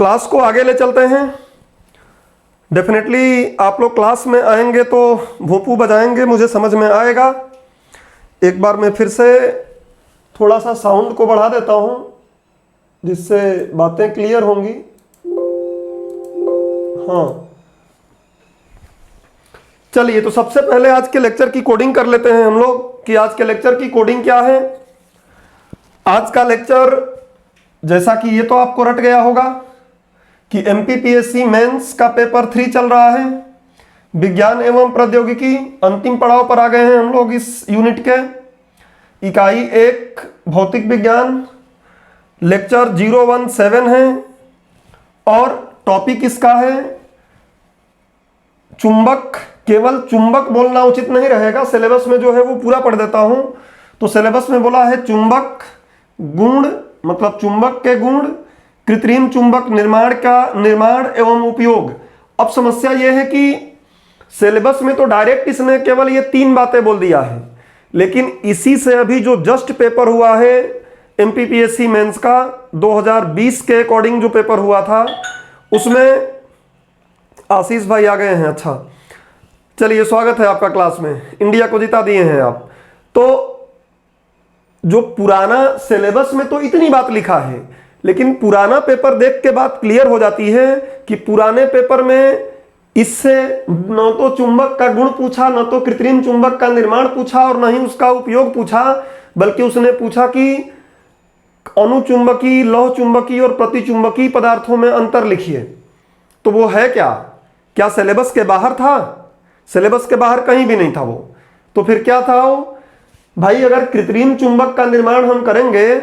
Class को आगे ले चलते हैं। डेफिनेटली आप लोग क्लास में आएंगे तो भोंपू बजाएंगे, मुझे समझ में आएगा। एक बार मैं फिर से थोड़ा सा साउंड को बढ़ा देता हूं जिससे बातें क्लियर होंगी। हाँ, चलिए तो सबसे पहले आज के लेक्चर की कोडिंग कर लेते हैं हम लोग कि आज के लेक्चर की कोडिंग क्या है। आज का लेक्चर जैसा कि ये तो आपको रट गया होगा कि एमपीपीएससी मेंस का पेपर 3 चल रहा है। विज्ञान एवं प्रौद्योगिकी अंतिम पड़ाव पर आ गए हैं हम लोग इस यूनिट के। इकाई 1 भौतिक विज्ञान, लेक्चर 017 है और टॉपिक इसका है चुंबक। केवल चुंबक बोलना उचित नहीं रहेगा, सिलेबस में जो है वो पूरा पढ़ देता हूं। तो सिलेबस में बोला है चुंबक गुण, मतलब चुंबक के गुण, कृत्रिम चुंबक निर्माण एवं उपयोग। अब समस्या यह है कि सिलेबस में तो डायरेक्ट इसने केवल ये 3 बातें बोल दिया है, लेकिन इसी से अभी जो जस्ट पेपर हुआ है एमपीपीएससी मेंस का 2020 के अकॉर्डिंग जो पेपर हुआ था उसमें आशीष भाई आ गए हैं। अच्छा चलिए, स्वागत है आपका क्लास में, इंडिया को जिता दिए हैं आप। तो जो पुराना सिलेबस में तो इतनी बात लिखा है, लेकिन पुराना पेपर देख के बात क्लियर हो जाती है कि पुराने पेपर में इससे न तो चुंबक का गुण पूछा, न तो कृत्रिम चुंबक का निर्माण पूछा और न ही उसका उपयोग पूछा, बल्कि उसने पूछा कि अनुचुंबकीय, लौह चुंबकीय और प्रतिचुंबकीय पदार्थों में अंतर लिखिए। तो वो है क्या सिलेबस के बाहर था? सिलेबस के बाहर कहीं भी नहीं था वो। तो फिर क्या था वो? भाई अगर कृत्रिम चुंबक का निर्माण हम करेंगे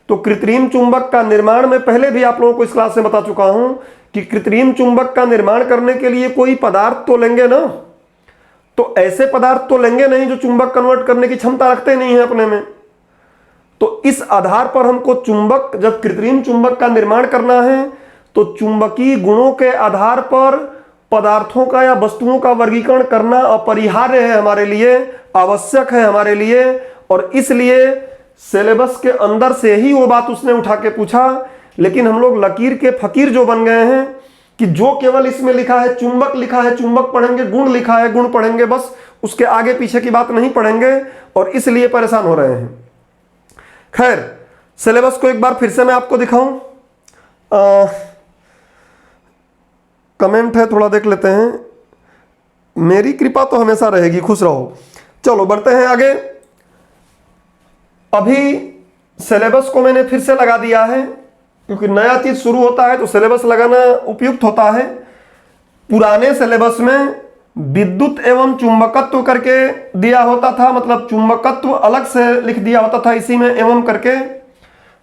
तो कृत्रिम चुंबक का निर्माण में पहले भी आप लोगों को इस क्लास में बता चुका हूं कि कृत्रिम चुंबक का निर्माण करने के लिए कोई पदार्थ तो लेंगे ना। तो ऐसे पदार्थ तो लेंगे नहीं जो चुंबक कन्वर्ट करने की क्षमता रखते नहीं है अपने में। तो इस आधार पर हमको चुंबक, जब कृत्रिम चुंबक का निर्माण करना है तो चुंबकीय गुणों के आधार पर पदार्थों का या वस्तुओं का वर्गीकरण करना अपरिहार्य है हमारे लिए, आवश्यक है हमारे लिए। और इसलिए सिलेबस के अंदर से ही वो बात उसने उठा के पूछा। लेकिन हम लोग लकीर के फकीर जो बन गए हैं कि जो केवल इसमें लिखा है चुंबक, लिखा है चुंबक पढ़ेंगे, गुण लिखा है गुण पढ़ेंगे, बस उसके आगे पीछे की बात नहीं पढ़ेंगे और इसलिए परेशान हो रहे हैं। खैर, सिलेबस को एक बार फिर से मैं आपको दिखाऊं। कमेंट है, थोड़ा देख लेते हैं। मेरी कृपा तो हमेशा रहेगी, खुश रहो। चलो बढ़ते हैं आगे। अभी सिलेबस को मैंने फिर से लगा दिया है क्योंकि नया चीज शुरू होता है तो सिलेबस लगाना उपयुक्त होता है। पुराने सिलेबस में विद्युत एवं चुंबकत्व करके दिया होता था, मतलब चुंबकत्व अलग से लिख दिया होता था इसी में एवं करके।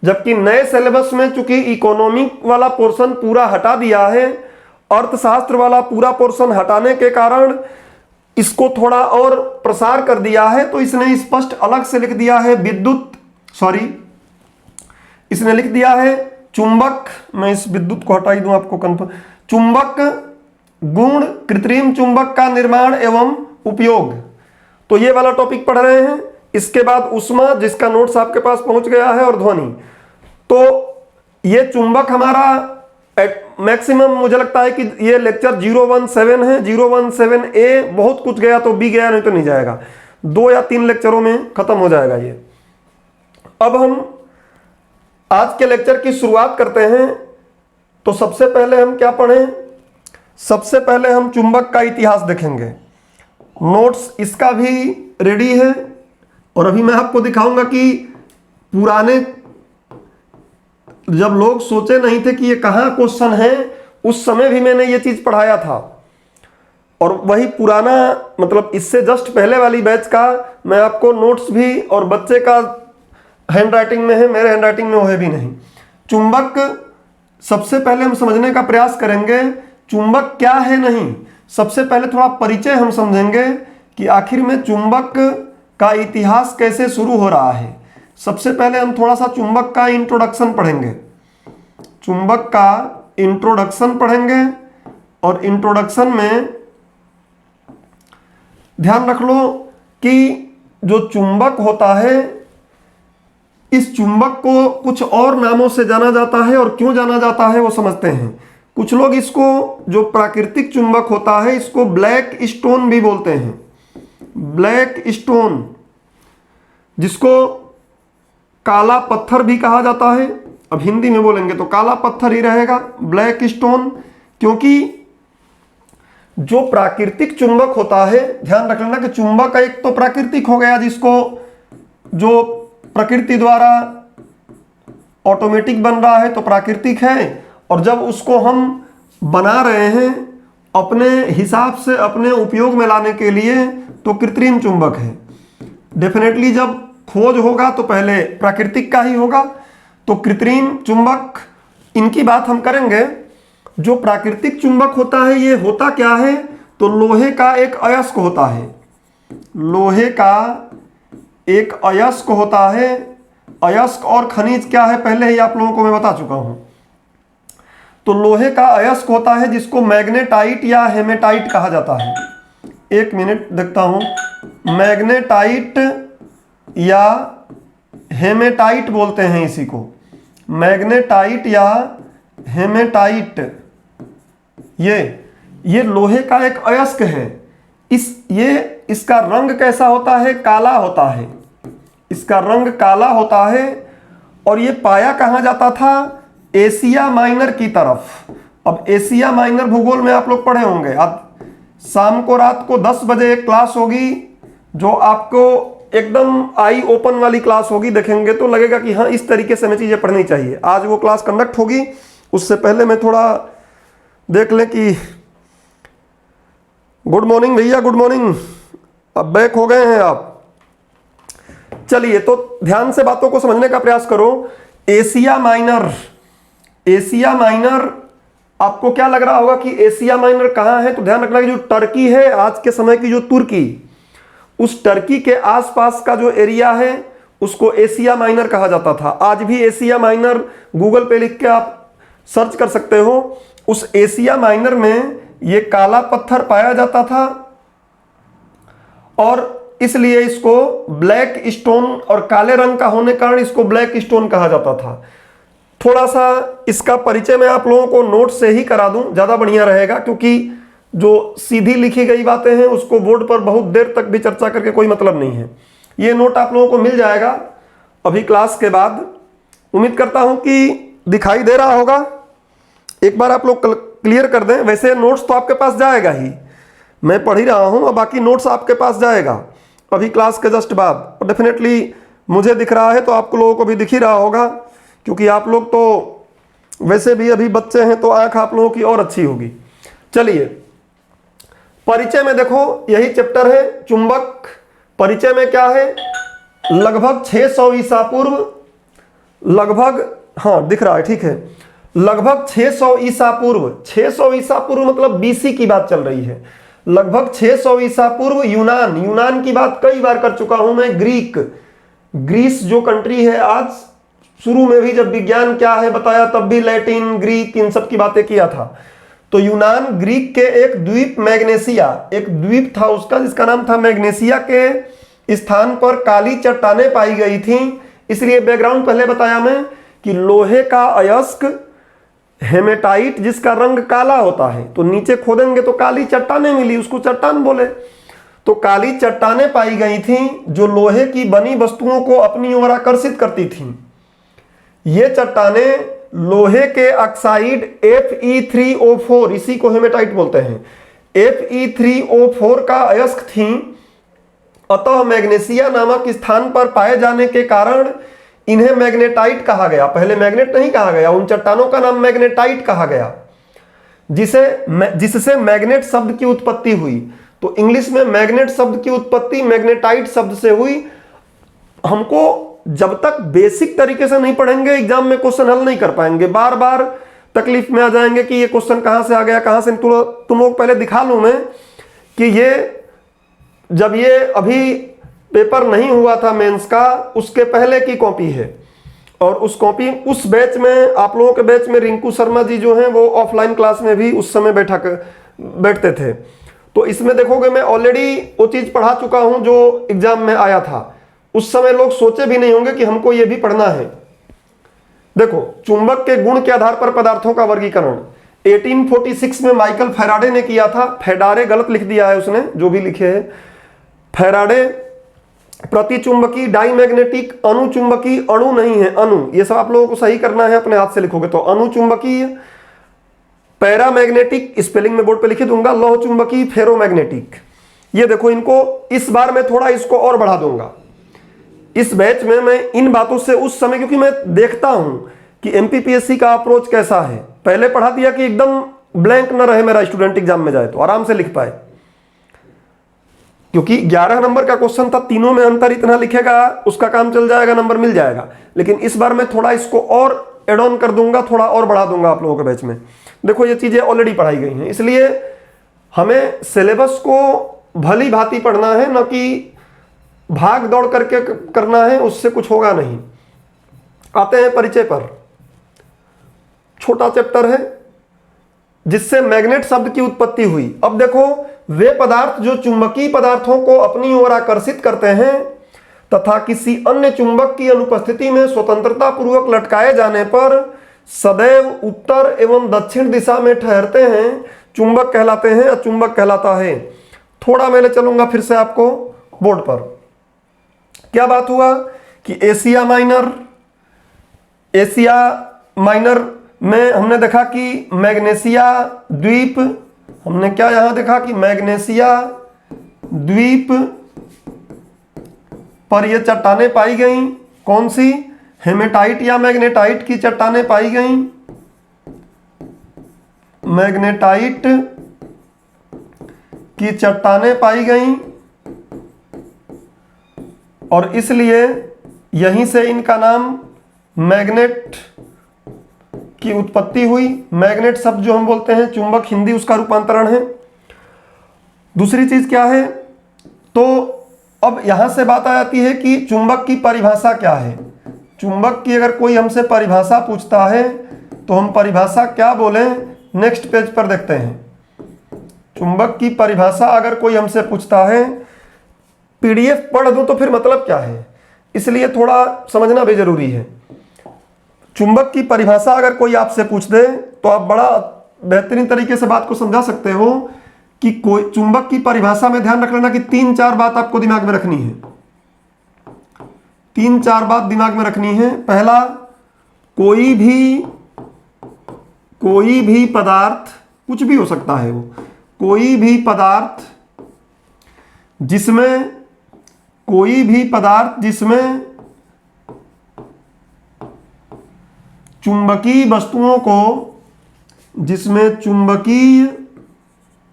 जबकि नए सिलेबस में चूंकि इकोनॉमिक वाला पोर्शन पूरा हटा दिया है, अर्थशास्त्र वाला पूरा पोर्शन हटाने के कारण इसको थोड़ा और प्रसार कर दिया है। तो इसने स्पष्ट अलग से लिख दिया है इसने लिख दिया है चुंबक। मैं इस विद्युत को हटा ही दूं आपको कंफर्म। चुंबक गुण, कृत्रिम चुंबक का निर्माण एवं उपयोग। तो ये वाला टॉपिक पढ़ रहे हैं। इसके बाद उष्मा, जिसका नोट्स आपके पास पहुंच गया है, और ध्वनि। तो ये चुंबक हमारा मैक्सिमम मुझे लगता है कि ये लेक्चर 017 है। 017A बहुत कुछ गया तो B गया, नहीं तो नहीं जाएगा। 2 या 3 लेक्चरों में खत्म हो जाएगा ये। अब हम आज के लेक्चर की शुरुआत करते हैं। तो सबसे पहले हम क्या पढ़ें? सबसे पहले हम चुंबक का इतिहास देखेंगे। नोट्स इसका भी रेडी है और अभी मैं आपको दिखाऊंगा कि पुराने, जब लोग सोचे नहीं थे कि ये कहाँ क्वेश्चन है, उस समय भी मैंने ये चीज पढ़ाया था। और वही पुराना, मतलब इससे जस्ट पहले वाली बैच का मैं आपको नोट्स भी, और बच्चे का हैंड राइटिंग में है, मेरे हैंड राइटिंग में वो है भी नहीं। चुंबक सबसे पहले हम समझने का प्रयास करेंगे चुंबक क्या है। नहीं, सबसे पहले थोड़ा परिचय हम समझेंगे कि आखिर में चुंबक का इतिहास कैसे शुरू हो रहा है। सबसे पहले हम थोड़ा सा चुंबक का इंट्रोडक्शन पढ़ेंगे। चुंबक का इंट्रोडक्शन पढ़ेंगे और इंट्रोडक्शन में ध्यान रख लो कि जो चुंबक होता है, इस चुंबक को कुछ और नामों से जाना जाता है और क्यों जाना जाता है वो समझते हैं। कुछ लोग इसको, जो प्राकृतिक चुंबक होता है, इसको ब्लैक स्टोन भी बोलते हैं। ब्लैक स्टोन, जिसको काला पत्थर भी कहा जाता है। अब हिंदी में बोलेंगे तो काला पत्थर ही रहेगा, ब्लैक स्टोन। क्योंकि जो प्राकृतिक चुंबक होता है, ध्यान रख लेना कि चुंबक एक तो प्राकृतिक हो गया, जिसको जो प्रकृति द्वारा ऑटोमेटिक बन रहा है तो प्राकृतिक है, और जब उसको हम बना रहे हैं अपने हिसाब से अपने उपयोग में लाने के लिए तो कृत्रिम चुंबक है। डेफिनेटली जब खोज होगा तो पहले प्राकृतिक का ही होगा। तो कृत्रिम चुंबक, इनकी बात हम करेंगे। जो प्राकृतिक चुंबक होता है ये होता क्या है, तो लोहे का एक अयस्क होता है। लोहे का एक अयस्क होता है। अयस्क और खनिज क्या है पहले ही आप लोगों को मैं बता चुका हूं। तो लोहे का अयस्क होता है जिसको मैग्नेटाइट या हेमेटाइट कहा जाता है। एक मिनट देखता हूं, मैग्नेटाइट या हेमेटाइट बोलते हैं इसी को, मैग्नेटाइट या हेमेटाइट। ये लोहे का एक अयस्क है। इसका रंग कैसा होता है, काला होता है। इसका रंग काला होता है। और ये पाया कहाँ जाता था, एशिया माइनर की तरफ। अब एशिया माइनर भूगोल में आप लोग पढ़े होंगे। अब शाम को रात को 10 बजे एक क्लास होगी जो आपको एकदम आई ओपन वाली क्लास होगी। देखेंगे तो लगेगा कि हाँ इस तरीके से हमें चीज़ें पढ़नी चाहिए। आज वो क्लास कंडक्ट होगी, उससे पहले मैं थोड़ा देख लें कि गुड मॉर्निंग भैया, गुड मॉर्निंग। अब बैक हो गए हैं आप। चलिए तो ध्यान से बातों को समझने का प्रयास करो। एशिया माइनर, एशिया माइनर, आपको क्या लग रहा होगा कि एशिया माइनर कहाँ है, तो ध्यान रखना कि जो टर्की है आज के समय की, जो तुर्की, उस टर्की के आसपास का जो एरिया है उसको एशिया माइनर कहा जाता था। आज भी एशिया माइनर गूगल पे लिख के आप सर्च कर सकते हो। उस एशिया माइनर में ये काला पत्थर पाया जाता था और इसलिए इसको ब्लैक स्टोन, और काले रंग का होने के कारण इसको ब्लैक स्टोन कहा जाता था। थोड़ा सा इसका परिचय मैं आप लोगों को नोट से ही करा दूं, ज़्यादा बढ़िया रहेगा, क्योंकि जो सीधी लिखी गई बातें हैं उसको बोर्ड पर बहुत देर तक भी चर्चा करके कोई मतलब नहीं है। ये नोट आप लोगों को मिल जाएगा अभी क्लास के बाद। उम्मीद करता हूं कि दिखाई दे रहा होगा। एक बार आप लोग क्लियर कर दें। वैसे नोट्स तो आपके पास जाएगा ही, मैं पढ़ ही रहा हूं, और बाकी नोट्स आपके पास जाएगा अभी क्लास के जस्ट बाद। और डेफिनेटली मुझे दिख रहा है तो आप लोगों को भी दिख ही रहा होगा, क्योंकि आप लोग तो वैसे भी अभी बच्चे हैं तो आंख आप लोगों की और अच्छी होगी। चलिए परिचय में देखो, यही चैप्टर है चुंबक। परिचय में क्या है, लगभग 600 ईसा पूर्व, लगभग, हाँ दिख रहा है, ठीक है, लगभग 600 ईसा पूर्व। 600 ईसा पूर्व मतलब बीसी की बात चल रही है। लगभग 600 ईसा पूर्व यूनान की बात कई बार कर चुका हूं मैं। ग्रीस जो कंट्री है, आज शुरू में भी जब विज्ञान क्या है बताया तब भी लैटिन, ग्रीक, इन सब की बातें किया था। तो यूनान, ग्रीक के एक द्वीप मैग्नेसिया, एक द्वीप था उसका जिसका नाम था मैग्नेसिया, के स्थान पर काली चट्टानें पाई गई थी। इसलिए बैकग्राउंड पहले बताया मैं कि लोहे का अयस्क हेमेटाइट, जिसका रंग काला होता है, तो नीचे खोदेंगे तो काली चट्टानें मिली, उसको चट्टान बोले। तो काली चट्टानें पाई गई थी जो लोहे की बनी वस्तुओं को अपनी ओर आकर्षित करती थी। ये चट्टानें लोहे के ऑक्साइड Fe3O4, इसी को हेमेटाइट बोलते हैं, Fe3O4 का अयस्क थी। अतः मैग्नेसिया नामक स्थान पर पाए जाने के कारण इन्हें मैग्नेटाइट कहा गया। पहले मैग्नेट नहीं कहा गया, उन चट्टानों का नाम मैग्नेटाइट कहा गया, जिससे मैग्नेट शब्द की उत्पत्ति हुई। तो इंग्लिश में मैग्नेट शब्द की उत्पत्ति मैग्नेटाइट शब्द से हुई। हमको जब तक बेसिक तरीके से नहीं पढ़ेंगे एग्जाम में क्वेश्चन हल नहीं कर पाएंगे, बार बार तकलीफ में आ जाएंगे कि ये क्वेश्चन कहां से आ गया, कहां से। तुम लोग पहले दिखा लूं मैं कि ये जब ये अभी पेपर नहीं हुआ था मेंस का, उसके पहले की कॉपी है। और उस कॉपी, उस बैच में, आप लोगों के बैच में रिंकू शर्मा जी जो हैं वो ऑफलाइन क्लास में भी उस समय बैठते थे। तो इसमें देखोगे मैं ऑलरेडी वो चीज पढ़ा चुका हूं जो एग्जाम में आया था। उस समय लोग सोचे भी नहीं होंगे कि हमको यह भी पढ़ना है। देखो, चुंबक के गुण के आधार पर पदार्थों का वर्गीकरण, 1846 में माइकल फैराडे ने किया था। फेडारे गलत लिख दिया है उसने, जो भी लिखे है। फैराडे प्रतिचुंबकी, डाइमैग्नेटिक, अनुचुंबकी, अणु नहीं है, अणु, ये सब आप लोगों को सही करना है, अपने हाथ से लिखोगे तो अनुचुंबकीय, पैरामैग्नेटिक, स्पेलिंग में बोर्ड पे लिखे दूंगा, लौह चुंबकी, फेरोमैग्नेटिक। ये देखो, इनको इस बार मैं थोड़ा इसको और बढ़ा दूंगा। इस बैच में मैं इन बातों से उस समय, क्योंकि मैं देखता हूं कि एमपीपीएससी का अप्रोच कैसा है, पहले पढ़ा दिया कि एकदम ब्लैंक ना रहे मेरा स्टूडेंट एग्जाम में जाए तो आराम से लिख पाए, क्योंकि 11 नंबर का क्वेश्चन था, तीनों में अंतर इतना लिखेगा उसका काम चल जाएगा, नंबर मिल जाएगा। लेकिन इस बार मैं थोड़ा इसको और एड ऑन कर दूंगा, थोड़ा और बढ़ा दूंगा आप लोगों के बैच में। देखो ये चीजें ऑलरेडी पढ़ाई गई हैं, इसलिए हमें सिलेबस को भली भांति पढ़ना है, न कि भाग दौड़ करके करना है, उससे कुछ होगा नहीं। आते हैं परिचय पर। छोटा चैप्टर है, जिससे मैग्नेट शब्द की उत्पत्ति हुई। अब देखो, वे पदार्थ जो चुंबकीय पदार्थों को अपनी ओर आकर्षित करते हैं तथा किसी अन्य चुंबक की अनुपस्थिति में स्वतंत्रता पूर्वक लटकाए जाने पर सदैव उत्तर एवं दक्षिण दिशा में ठहरते हैं, चुंबक कहलाते हैं, अचुंबक कहलाता है। थोड़ा मैं ले चलूंगा फिर से आपको बोर्ड पर। क्या बात हुआ कि एशिया माइनर में हमने देखा कि मैग्नेशिया द्वीप, हमने क्या यहां देखा कि मैग्नेशिया द्वीप पर ये चट्टानें पाई गई। कौन सी? हेमेटाइट या मैग्नेटाइट की चट्टानें पाई गई। मैग्नेटाइट की चट्टानें पाई गई और इसलिए यहीं से इनका नाम मैग्नेट की उत्पत्ति हुई। मैग्नेट शब्द जो हम बोलते हैं चुंबक, हिंदी उसका रूपांतरण है। दूसरी चीज क्या है, तो अब यहां से बात आ जाती है कि चुंबक की परिभाषा क्या है। चुंबक की अगर कोई हमसे परिभाषा पूछता है तो हम परिभाषा क्या बोलें, नेक्स्ट पेज पर देखते हैं। चुंबक की परिभाषा अगर कोई हमसे पूछता है, पीडीएफ पढ़ दूं तो फिर मतलब क्या है, इसलिए थोड़ा समझना भी जरूरी है। चुंबक की परिभाषा अगर कोई आपसे पूछ दे तो आप बड़ा बेहतरीन तरीके से बात को समझा सकते हो कि कोई चुंबक की परिभाषा में ध्यान रख लेना कि 3-4 बात आपको दिमाग में रखनी है। 3-4 बात दिमाग में रखनी है। पहला, कोई भी पदार्थ, कुछ भी हो सकता है वो, कोई भी पदार्थ जिसमें चुंबकीय वस्तुओं को, जिसमें चुंबकीय,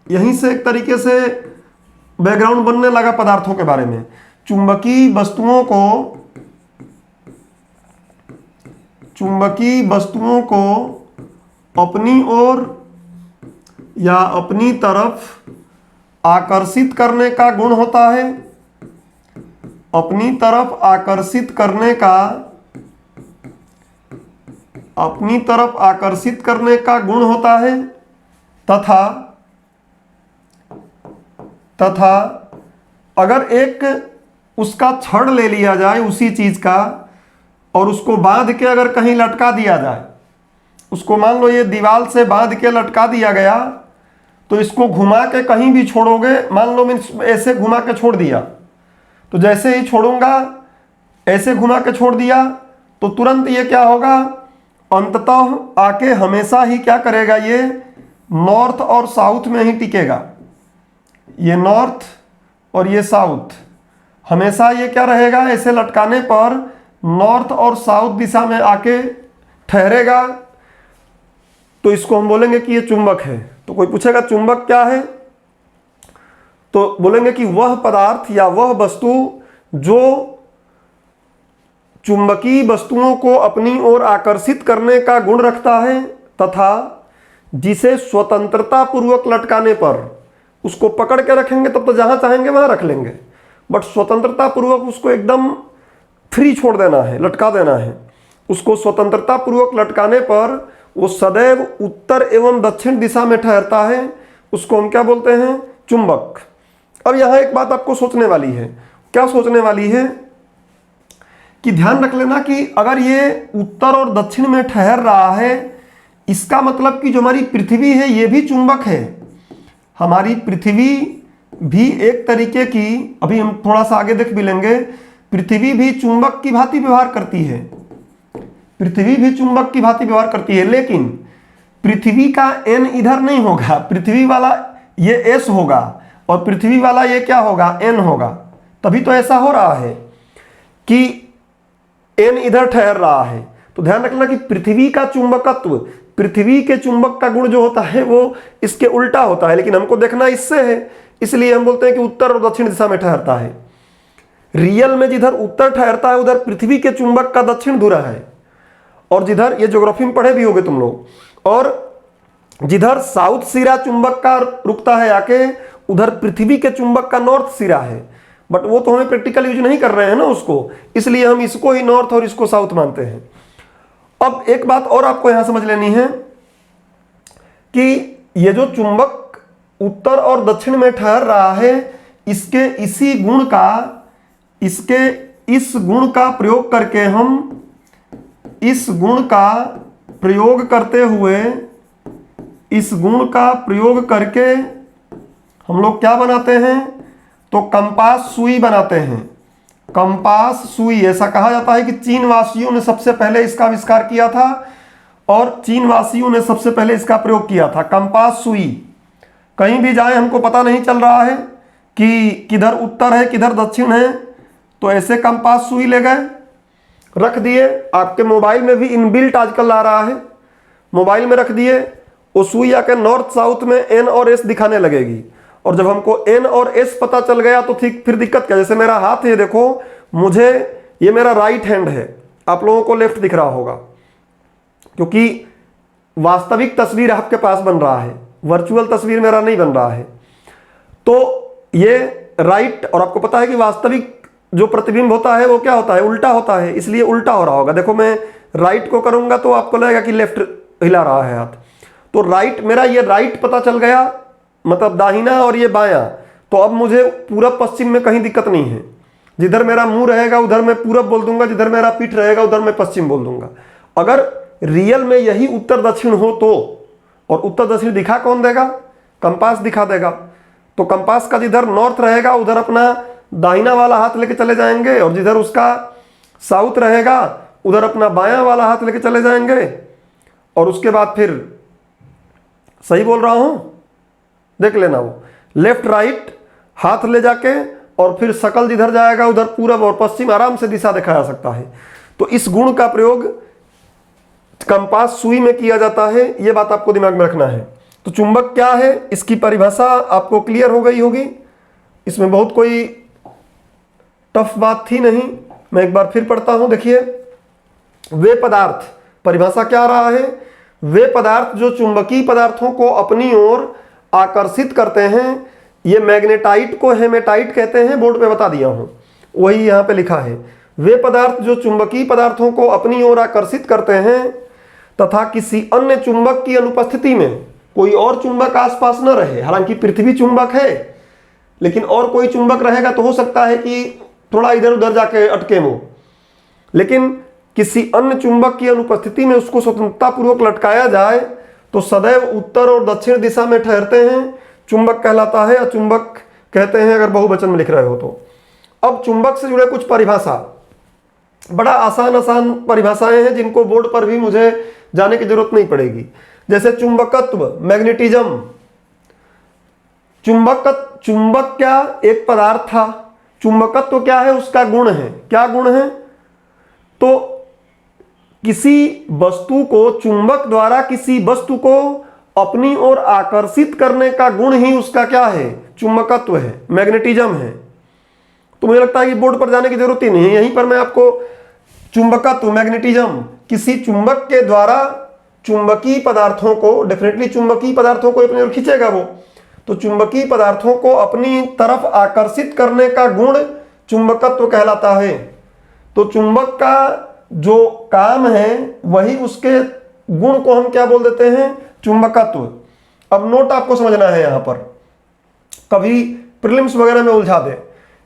यहीं से एक तरीके से बैकग्राउंड बनने लगा पदार्थों के बारे में। चुंबकीय वस्तुओं को अपनी ओर या अपनी तरफ आकर्षित करने का गुण होता है। अपनी तरफ आकर्षित करने का गुण होता है तथा अगर एक उसका छड़ ले लिया जाए उसी चीज का और उसको बांध के अगर कहीं लटका दिया जाए, उसको मान लो ये दीवार से बांध के लटका दिया गया, तो इसको घुमा के कहीं भी छोड़ोगे, मान लो मैं ऐसे घुमा के छोड़ दिया, तो जैसे ही छोड़ूंगा, ऐसे घुमा के छोड़ दिया, तो तुरंत ये क्या होगा, अंततः आके हमेशा ही क्या करेगा, ये नॉर्थ और साउथ में ही टिकेगा। ये नॉर्थ और ये साउथ, हमेशा ये क्या रहेगा, ऐसे लटकाने पर नॉर्थ और साउथ दिशा में आके ठहरेगा। तो इसको हम बोलेंगे कि ये चुंबक है। तो कोई पूछेगा चुंबक क्या है, तो बोलेंगे कि वह पदार्थ या वह वस्तु जो चुंबकीय वस्तुओं को अपनी ओर आकर्षित करने का गुण रखता है तथा जिसे स्वतंत्रता पूर्वक लटकाने पर, उसको पकड़ के रखेंगे तब तो जहां चाहेंगे वहां रख लेंगे, बट स्वतंत्रता पूर्वक उसको एकदम फ्री छोड़ देना है, लटका देना है। उसको स्वतंत्रता पूर्वक लटकाने पर वो सदैव उत्तर एवं दक्षिण दिशा में ठहरता है, उसको हम क्या बोलते हैं, चुंबक। अब यहां एक बात आपको सोचने वाली है। क्या सोचने वाली है कि ध्यान रख लेना कि अगर ये उत्तर और दक्षिण में ठहर रहा है, इसका मतलब कि जो हमारी पृथ्वी है ये भी चुंबक है। हमारी पृथ्वी भी एक तरीके की, अभी हम थोड़ा सा आगे देख भी लेंगे, पृथ्वी भी चुंबक की भांति व्यवहार करती है। पृथ्वी भी चुंबक की भांति व्यवहार करती है, लेकिन पृथ्वी का एन इधर नहीं होगा, पृथ्वी वाला ये एस होगा और पृथ्वी वाला ये क्या होगा, एन होगा। तभी तो ऐसा हो रहा है कि एन इधर ठहर रहा है। तो ध्यान रखना कि पृथ्वी का चुंबकत्व, पृथ्वी के चुंबक का गुण जो होता है वो इसके उल्टा होता है, लेकिन हमको देखना इससे है, इसलिए हम बोलते हैं कि उत्तर और दक्षिण दिशा में ठहरता है। रियल में जिधर उत्तर ठहरता है उधर पृथ्वी के चुंबक का दक्षिण धुरा है, और जिधर, ये ज्योग्राफी में पढ़े भी होगे तुम लोग, और जिधर साउथ सिरा चुंबक का रुकता है आके, उधर पृथ्वी के चुंबक का नॉर्थ सिरा है। बट वो तो हमें प्रैक्टिकल यूज नहीं कर रहे हैं ना उसको, इसलिए हम इसको ही नॉर्थ और इसको साउथ मानते हैं। अब एक बात और आपको यहां समझ लेनी है कि ये जो चुंबक उत्तर और दक्षिण में ठहर रहा है, इसके इसी गुण का, इसके इस गुण का प्रयोग करके हम, इस गुण का प्रयोग करते हुए, इस गुण का प्रयोग करके हम लोग क्या बनाते हैं, तो कंपास सुई बनाते हैं। कंपास सुई, ऐसा कहा जाता है कि चीन वासियों ने सबसे पहले इसका आविष्कार किया था और चीन वासियों ने सबसे पहले इसका प्रयोग किया था, कंपास सुई। कहीं भी जाए हमको पता नहीं चल रहा है कि किधर उत्तर है किधर दक्षिण है, तो ऐसे कंपास सुई ले गए, रख दिए। आपके मोबाइल में भी इनबिल्ट आजकल आ रहा है, मोबाइल में रख दिए, वो सुई आकर नॉर्थ साउथ में एन और एस दिखाने लगेगी। और जब हमको एन और एस पता चल गया तो ठीक, फिर दिक्कत क्या, जैसे मेरा हाथ है, देखो मुझे, ये मेरा राइट हैंड है, आप लोगों को लेफ्ट दिख रहा होगा, क्योंकि वास्तविक तस्वीर आपके पास बन रहा है, वर्चुअल तस्वीर मेरा नहीं बन रहा है। तो ये राइट, और आपको पता है कि वास्तविक जो प्रतिबिंब होता है वो क्या होता है, उल्टा होता है, इसलिए उल्टा हो रहा होगा। देखो मैं राइट को करूंगा तो आपको लगेगा कि लेफ्ट हिला रहा है हाथ, तो राइट, मेरा ये राइट पता चल गया, मतलब दाहिना, और ये बायां। तो अब मुझे पूरब पश्चिम में कहीं दिक्कत नहीं है, जिधर मेरा मुंह रहेगा उधर मैं पूरब बोल दूंगा, जिधर मेरा पीठ रहेगा उधर मैं पश्चिम बोल दूंगा। अगर रियल में यही उत्तर दक्षिण हो तो, और उत्तर दक्षिण दिखा कौन देगा, कंपास दिखा देगा। तो कंपास का जिधर नॉर्थ रहेगा उधर अपना दाहिना वाला हाथ लेके चले जाएंगे, और जिधर उसका साउथ रहेगा उधर अपना बायां वाला हाथ लेके चले जाएंगे, और उसके बाद फिर, सही बोल रहा हूं, देख लेना, वो लेफ्ट राइट हाथ ले जाके, और फिर शकल जिधर जाएगा उधर पूरब और पश्चिम आराम से दिशा दिखाया जा सकता है। तो इस गुण का प्रयोग कंपास सुई में किया जाता है, यह बात आपको दिमाग में रखना है। तो चुंबक क्या है, इसकी परिभाषा आपको क्लियर हो गई होगी, इसमें बहुत कोई टफ बात थी नहीं। मैं एक बार फिर पढ़ता हूं, देखिए, वे पदार्थ, परिभाषा क्या आ रहा है, वे पदार्थ जो चुंबकीय पदार्थों को अपनी ओर आकर्षित करते हैं, ये मैग्नेटाइट को हेमेटाइट कहते हैं, बोर्ड पे बता दिया हूं, वही यहां पे लिखा है। वे पदार्थ जो चुंबकीय पदार्थों को अपनी ओर आकर्षित करते हैं तथा किसी अन्य चुंबक की अनुपस्थिति में, कोई और चुंबक आसपास न रहे, हालांकि पृथ्वी चुंबक है लेकिन और कोई चुंबक रहेगा तो हो सकता है कि थोड़ा इधर उधर जाके अटके वो, लेकिन किसी अन्य चुंबक की अनुपस्थिति में उसको स्वतंत्रता पूर्वक लटकाया जाए तो सदैव उत्तर और दक्षिण दिशा में ठहरते हैं, चुंबक कहलाता है, अचुंबक कहते हैं अगर बहुवचन में लिख रहे हो तो। अब चुंबक से जुड़े कुछ परिभाषा, बड़ा आसान परिभाषाएं हैं जिनको बोर्ड पर भी मुझे जाने की जरूरत नहीं पड़ेगी। जैसे चुंबकत्व, मैग्नेटिज्म। चुंबक क्या, एक पदार्थ था, चुंबकत्व क्या है, उसका गुण है। क्या गुण है, तो किसी वस्तु को, चुंबक द्वारा किसी वस्तु को अपनी ओर आकर्षित करने का गुण ही उसका क्या है, चुंबकत्व है, मैग्नेटिज्म है। तो मुझे लगता है कि बोर्ड पर जाने की जरूरत ही नहीं है, यहीं पर मैं आपको चुंबकत्व, मैग्नेटिज्म, किसी चुंबक के द्वारा चुंबकीय पदार्थों को, डेफिनेटली चुंबकीय पदार्थों को अपनी ओर खींचेगा वो, तो चुंबकीय पदार्थों को अपनी तरफ आकर्षित करने का गुण चुंबकत्व कहलाता है। तो चुंबक का जो काम है वही उसके गुण को हम क्या बोल देते हैं, चुंबकत्व। अब नोट आपको समझना है, यहां पर कभी प्रीलिम्स वगैरह में उलझा दे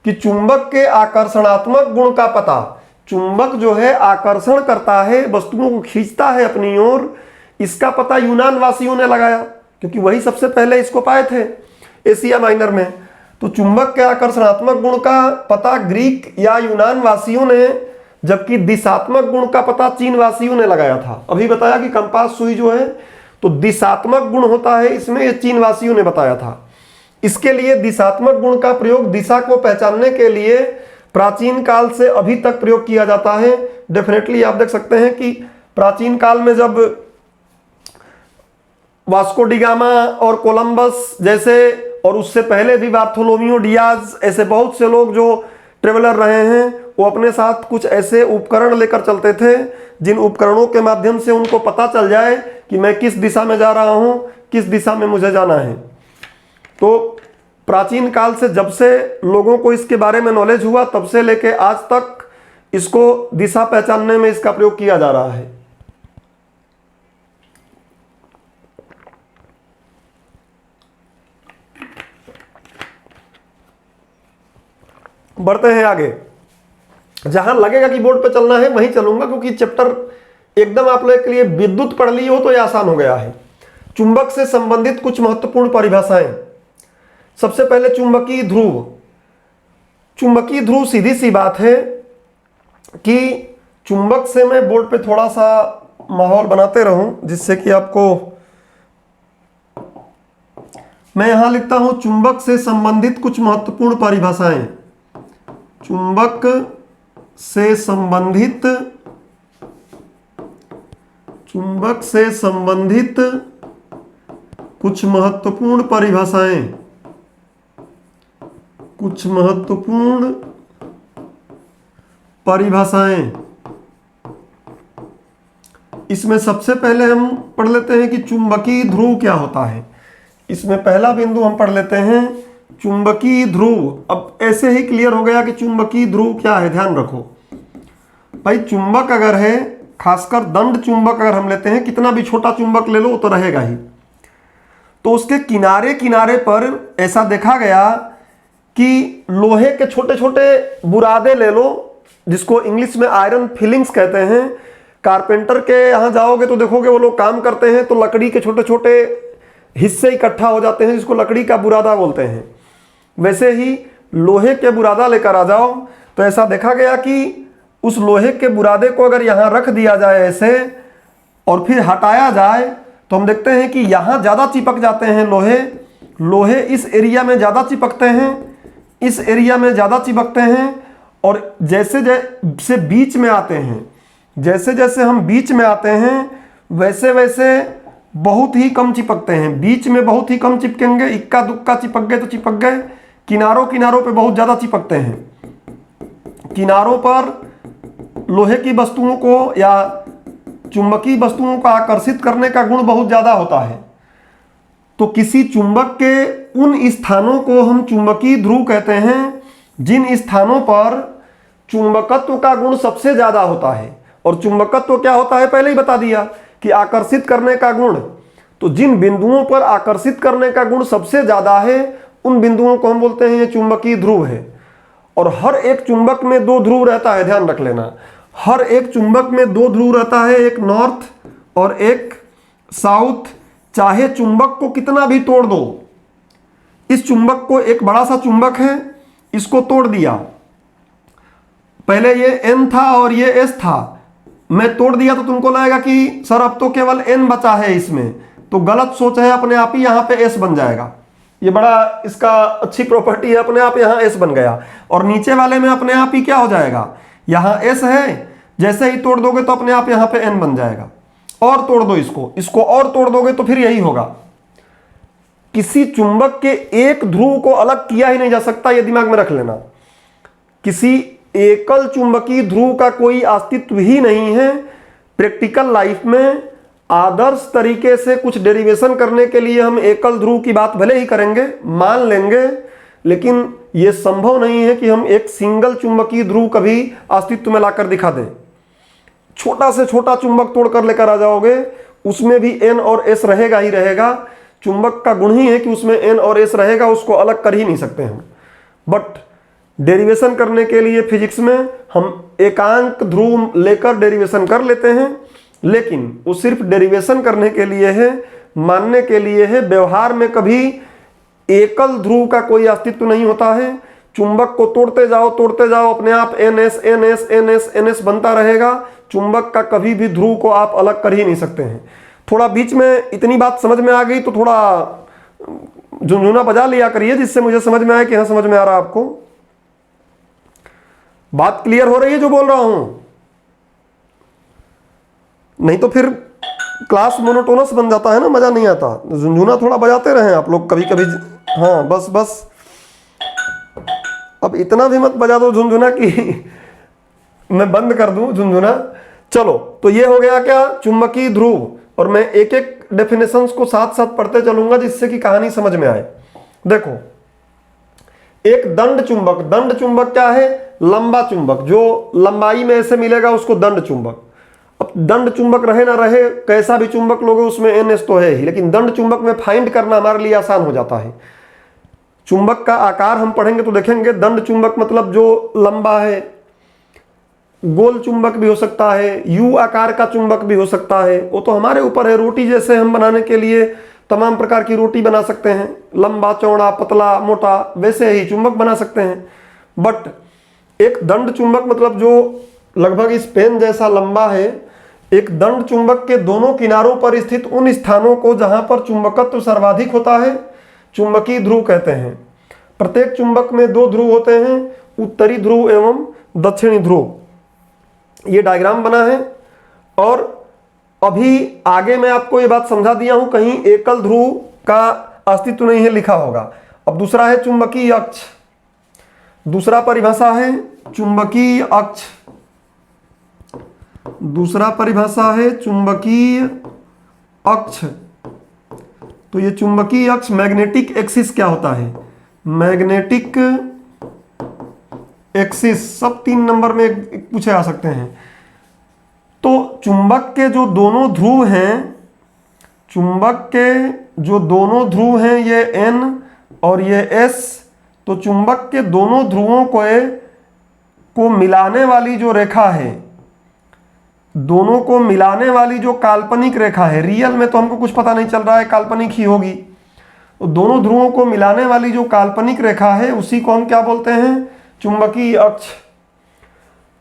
कि चुंबक के आकर्षणात्मक गुण का पता, चुंबक जो है आकर्षण करता है, वस्तुओं को खींचता है अपनी ओर, इसका पता यूनान वासियों ने लगाया, क्योंकि वही सबसे पहले इसको पाए थे एशिया माइनर में। तो चुंबक के आकर्षणात्मक गुण का पता ग्रीक या यूनान वासियों ने, जबकि दिशात्मक गुण का पता चीन वासियों ने लगाया था। अभी बताया कि कंपास सुई जो है तो दिशात्मक गुण होता है इसमें, ये चीन वासियों ने बताया था। इसके लिए दिशात्मक गुण का प्रयोग दिशा को पहचानने के लिए प्राचीन काल से अभी तक प्रयोग किया जाता है। डेफिनेटली आप देख सकते हैं कि प्राचीन काल में जब वास्को डिगामा और कोलंबस जैसे, और उससे पहले भी बार्थोलोमियो डियाज, ऐसे बहुत से लोग जो ट्रेवलर रहे हैं, वो अपने साथ कुछ ऐसे उपकरण लेकर चलते थे जिन उपकरणों के माध्यम से उनको पता चल जाए कि मैं किस दिशा में जा रहा हूं, किस दिशा में मुझे जाना है। तो प्राचीन काल से जब से लोगों को इसके बारे में नॉलेज हुआ, तब से लेके आज तक इसको दिशा पहचानने में इसका प्रयोग किया जा रहा है। बढ़ते हैं आगे। जहां लगेगा कि बोर्ड पे चलना है वहीं चलूंगा, क्योंकि चैप्टर एकदम आप लोग के लिए विद्युत पढ़ ली हो तो ये आसान हो गया है। चुंबक से संबंधित कुछ महत्वपूर्ण परिभाषाएं। सबसे पहले चुंबकीय ध्रुव। चुंबकीय ध्रुव सीधी सी बात है कि चुंबक से, मैं बोर्ड पे थोड़ा सा माहौल बनाते रहूं जिससे कि आपको, मैं यहां लिखता हूं चुंबक से संबंधित कुछ महत्वपूर्ण परिभाषाएं। चुंबक से संबंधित कुछ महत्वपूर्ण परिभाषाएं। कुछ महत्वपूर्ण परिभाषाएं। इसमें सबसे पहले हम पढ़ लेते हैं कि चुंबकीय ध्रुव क्या होता है। इसमें पहला बिंदु हम पढ़ लेते हैं चुंबकीय ध्रुव। अब ऐसे ही क्लियर हो गया कि चुंबकीय ध्रुव क्या है। ध्यान रखो भाई, चुंबक अगर है, खासकर दंड चुंबक अगर हम लेते हैं, कितना भी छोटा चुंबक ले लो वो तो रहेगा ही, तो उसके किनारे किनारे पर ऐसा देखा गया कि लोहे के छोटे छोटे बुरादे ले लो, जिसको इंग्लिश में आयरन फिलिंग्स कहते हैं। कारपेंटर के यहाँ जाओगे तो देखोगे वो लोग काम करते हैं तो लकड़ी के छोटे छोटे हिस्से इकट्ठा हो जाते हैं, जिसको लकड़ी का बुरादा बोलते हैं। वैसे ही लोहे के बुरादा लेकर आ जाओ तो ऐसा देखा गया कि उस लोहे के बुरादे को अगर यहाँ रख दिया जाए ऐसे और फिर हटाया जाए तो हम देखते हैं कि यहाँ ज़्यादा चिपक जाते हैं लोहे इस एरिया में ज़्यादा चिपकते हैं, इस एरिया में ज़्यादा चिपकते हैं, और जैसे जैसे बीच में आते हैं, जैसे जैसे हम बीच में आते हैं वैसे वैसे बहुत ही कम चिपकते हैं। बीच में बहुत ही कम चिपकेंगे, इक्का दुक्का चिपक गए तो चिपक गए। किनारों पे बहुत ज़्यादा चिपकते हैं। किनारों पर लोहे की वस्तुओं को या चुंबकीय वस्तुओं को आकर्षित करने का गुण बहुत ज़्यादा होता है। तो किसी चुंबक के उन स्थानों को हम चुंबकीय ध्रुव कहते हैं जिन स्थानों पर चुंबकत्व का गुण सबसे ज़्यादा होता है। और चुंबकत्व क्या होता है पहले ही बता दिया कि आकर्षित करने का गुण। तो जिन बिंदुओं पर आकर्षित करने का गुण सबसे ज़्यादा है उन बिंदुओं को हम बोलते हैं ये चुंबकीय ध्रुव है। और हर एक चुंबक में दो ध्रुव रहता है, ध्यान रख लेना। हर एक चुंबक में दो ध्रुव रहता है, एक नॉर्थ और एक साउथ। चाहे चुंबक को कितना भी तोड़ दो, इस चुंबक को, एक बड़ा सा चुंबक है, इसको तोड़ दिया, पहले ये N था और ये S था, मैं तोड़ दिया तो तुमको लगेगा कि सर अब तो केवल N बचा है इसमें, तो गलत सोच है, अपने आप ही यहाँ पे S बन जाएगा। ये बड़ा इसका अच्छी प्रॉपर्टी है, अपने आप यहाँ S बन गया। और नीचे वाले में अपने आप ही क्या हो जाएगा, यहाँ S है, जैसे ही तोड़ दोगे तो अपने आप यहाँ पे N बन जाएगा। और तोड़ दो इसको और तोड़ दोगे तो फिर यही होगा। किसी चुंबक के एक ध्रुव को अलग किया ही नहीं जा सकता, ये दिमाग में रख लेना। किसी एकल चुंबकीय ध्रुव का कोई अस्तित्व ही नहीं है। प्रैक्टिकल लाइफ में आदर्श तरीके से कुछ डेरिवेशन करने के लिए हम एकल ध्रुव की बात भले ही करेंगे, मान लेंगे, लेकिन यह संभव नहीं है कि हम एक सिंगल चुंबकीय ध्रुव कभी अस्तित्व में लाकर दिखा दें। छोटा से छोटा चुंबक तोड़कर लेकर आ जाओगे, उसमें भी N और S रहेगा ही रहेगा। चुंबक का गुण ही है कि उसमें N और S रहेगा, उसको अलग कर ही नहीं सकते हम। बट डेरिवेशन करने के लिए फिजिक्स में हम एकांक ध्रुव लेकर डेरिवेशन कर लेते हैं। लेकिन वो सिर्फ डेरिवेशन करने के लिए है, मानने के लिए है। व्यवहार में कभी एकल ध्रुव का कोई अस्तित्व नहीं होता है। चुंबक को तोड़ते जाओ अपने आप NS NS NS NS बनता रहेगा। चुंबक का कभी भी ध्रुव को आप अलग कर ही नहीं सकते हैं। थोड़ा बीच में इतनी बात समझ में आ गई तो थोड़ा झुनझुना बजा लिया करिए, जिससे मुझे समझ में आए कि हाँ समझ में आ रहा है आपको। बात क्लियर हो रही है जो बोल रहा हूं? नहीं तो फिर क्लास मोनोटोनस बन जाता है ना, मजा नहीं आता। झुनझुना थोड़ा बजाते रहे आप लोग कभी कभी। हाँ बस अब इतना भी मत बजा दो झुनझुना कि मैं बंद कर दूं झुनझुना। चलो, तो ये हो गया क्या, चुंबकीय ध्रुव। और मैं एक एक डेफिनेशंस को साथ साथ पढ़ते चलूंगा जिससे कि कहानी समझ में आए। देखो, एक दंड चुंबक। दंड चुंबक क्या है? लंबा चुंबक, जो लंबाई में ऐसे मिलेगा उसको दंड चुंबक। अब दंड चुंबक रहे ना रहे, कैसा भी चुंबक लोगे उसमें NS तो है ही, लेकिन दंड चुंबक में फाइंड करना हमारे लिए आसान हो जाता है। चुंबक का आकार हम पढ़ेंगे तो देखेंगे, दंड चुंबक मतलब जो लंबा है। गोल चुंबक भी हो सकता है, U आकार का चुंबक भी हो सकता है, वो तो हमारे ऊपर है। रोटी जैसे हम बनाने के लिए तमाम प्रकार की रोटी बना सकते हैं, लंबा चौड़ा पतला मोटा, वैसे ही चुंबक बना सकते हैं। बट एक दंड चुंबक मतलब जो लगभग इस पेन जैसा लंबा है। एक दंड चुंबक के दोनों किनारों पर स्थित उन स्थानों को जहां पर चुंबकत्व सर्वाधिक होता है चुंबकीय ध्रुव कहते हैं। प्रत्येक चुंबक में 2 ध्रुव होते हैं, उत्तरी ध्रुव एवं दक्षिणी ध्रुव। ये डायग्राम बना है। और अभी आगे मैं आपको ये बात समझा दिया हूं, कहीं एकल ध्रुव का अस्तित्व नहीं है लिखा होगा। अब दूसरा है चुंबकीय अक्ष। दूसरा परिभाषा है चुंबकीय अक्ष। दूसरा परिभाषा है चुंबकीय अक्ष। तो ये चुंबकीय अक्ष, मैग्नेटिक एक्सिस क्या होता है? मैग्नेटिक एक्सिस सब 3 नंबर में पूछे आ सकते हैं। तो चुंबक के जो दोनों ध्रुव हैं, चुंबक के जो दोनों ध्रुव हैं, ये N और ये S, तो चुंबक के दोनों ध्रुवों को मिलाने वाली जो रेखा है, दोनों को मिलाने वाली जो काल्पनिक रेखा है, रियल में तो हमको कुछ पता नहीं चल रहा है, काल्पनिक ही होगी। तो दोनों ध्रुवों को मिलाने वाली जो काल्पनिक रेखा है उसी को हम क्या बोलते हैं? चुंबकीय अक्ष।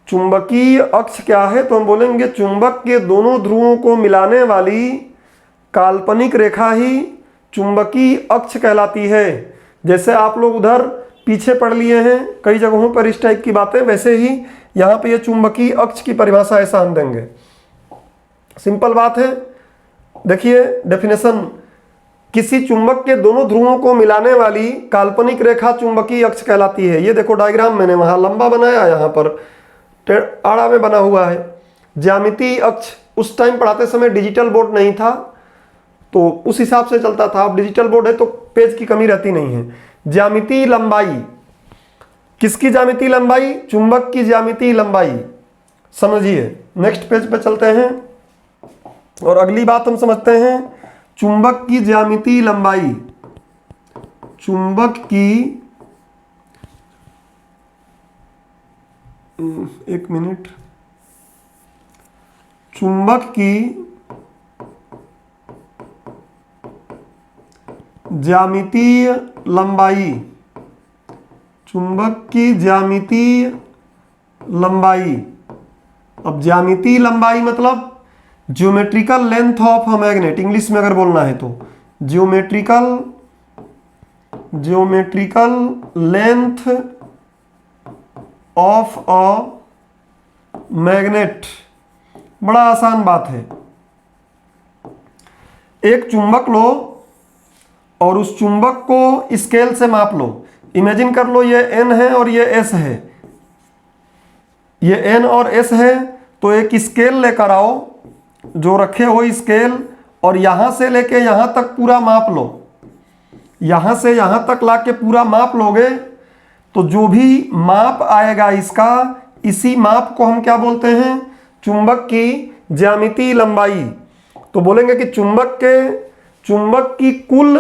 चुंबकीय अक्ष क्या है? तो हम बोलेंगे चुंबक के दोनों ध्रुवों को मिलाने वाली काल्पनिक रेखा ही चुंबकीय अक्ष कहलाती है। जैसे आप लोग उधर पीछे पढ़ लिए हैं कई जगहों पर इस टाइप की बातें, वैसे ही यहां पे ये चुंबकीय अक्ष की परिभाषा ऐसा हम देंगे। सिंपल बात है। देखिए डेफिनेशन, किसी चुंबक के दोनों ध्रुवों को मिलाने वाली काल्पनिक रेखा चुंबकीय अक्ष कहलाती है। ये देखो डायग्राम मैंने वहां लंबा बनाया, यहां पर आड़ा में बना हुआ है। ज्यामितीय अक्ष, उस टाइम पढ़ाते समय डिजिटल बोर्ड नहीं था तो उस हिसाब से चलता था। अब डिजिटल बोर्ड है तो पेज की कमी रहती नहीं है। ज्यामितीय लंबाई, किसकी ज्यामितीय लंबाई? चुंबक की ज्यामितीय लंबाई। समझिए, नेक्स्ट पेज पे चलते हैं और अगली बात हम समझते हैं, चुंबक की ज्यामितीय लंबाई। चुंबक की, एक मिनट, चुंबक की ज्यामितीय लंबाई। चुंबक की ज्यामितीय लंबाई। अब ज्यामितीय लंबाई मतलब geometrical length of a magnet, English में अगर बोलना है तो geometrical length of a magnet. बड़ा आसान बात है। एक चुंबक लो और उस चुंबक को स्केल से माप लो। इमेजिन कर लो ये N है और ये S है। ये N और S है तो एक स्केल लेकर आओ, जो रखे हो स्केल, और यहां से लेके यहां तक पूरा माप लो। यहां से यहां तक लाके पूरा माप लोगे तो जो भी माप आएगा इसका, इसी माप को हम क्या बोलते हैं? चुंबक की ज्यामितीय लंबाई। तो बोलेंगे कि चुंबक की कुल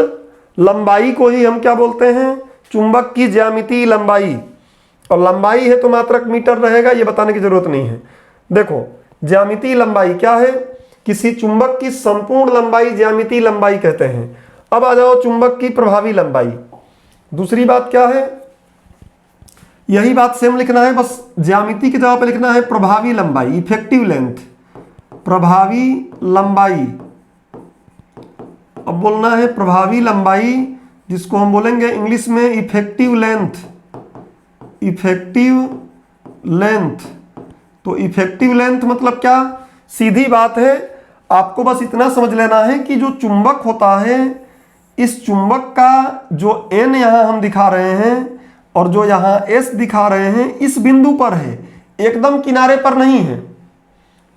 लंबाई को ही हम क्या बोलते हैं? चुंबक की ज्यामितीय लंबाई। और लंबाई है तो मात्रक मीटर रहेगा, ये बताने की जरूरत नहीं है। देखो ज्यामितीय लंबाई क्या है? किसी चुंबक की संपूर्ण लंबाई ज्यामितीय लंबाई कहते हैं। अब आ जाओ चुंबक की प्रभावी लंबाई। दूसरी बात क्या है, यही बात सेम लिखना है, बस ज्यामिति की जगह पे लिखना है प्रभावी लंबाई, इफेक्टिव लेंथ, प्रभावी लंबाई। अब बोलना है प्रभावी लंबाई, जिसको हम बोलेंगे इंग्लिश में इफेक्टिव लेंथ, इफेक्टिव लेंथ। तो इफेक्टिव लेंथ मतलब क्या, सीधी बात है, आपको बस इतना समझ लेना है कि जो चुंबक होता है, इस चुंबक का जो N यहां हम दिखा रहे हैं और जो यहां S दिखा रहे हैं, इस बिंदु पर है, एकदम किनारे पर नहीं है,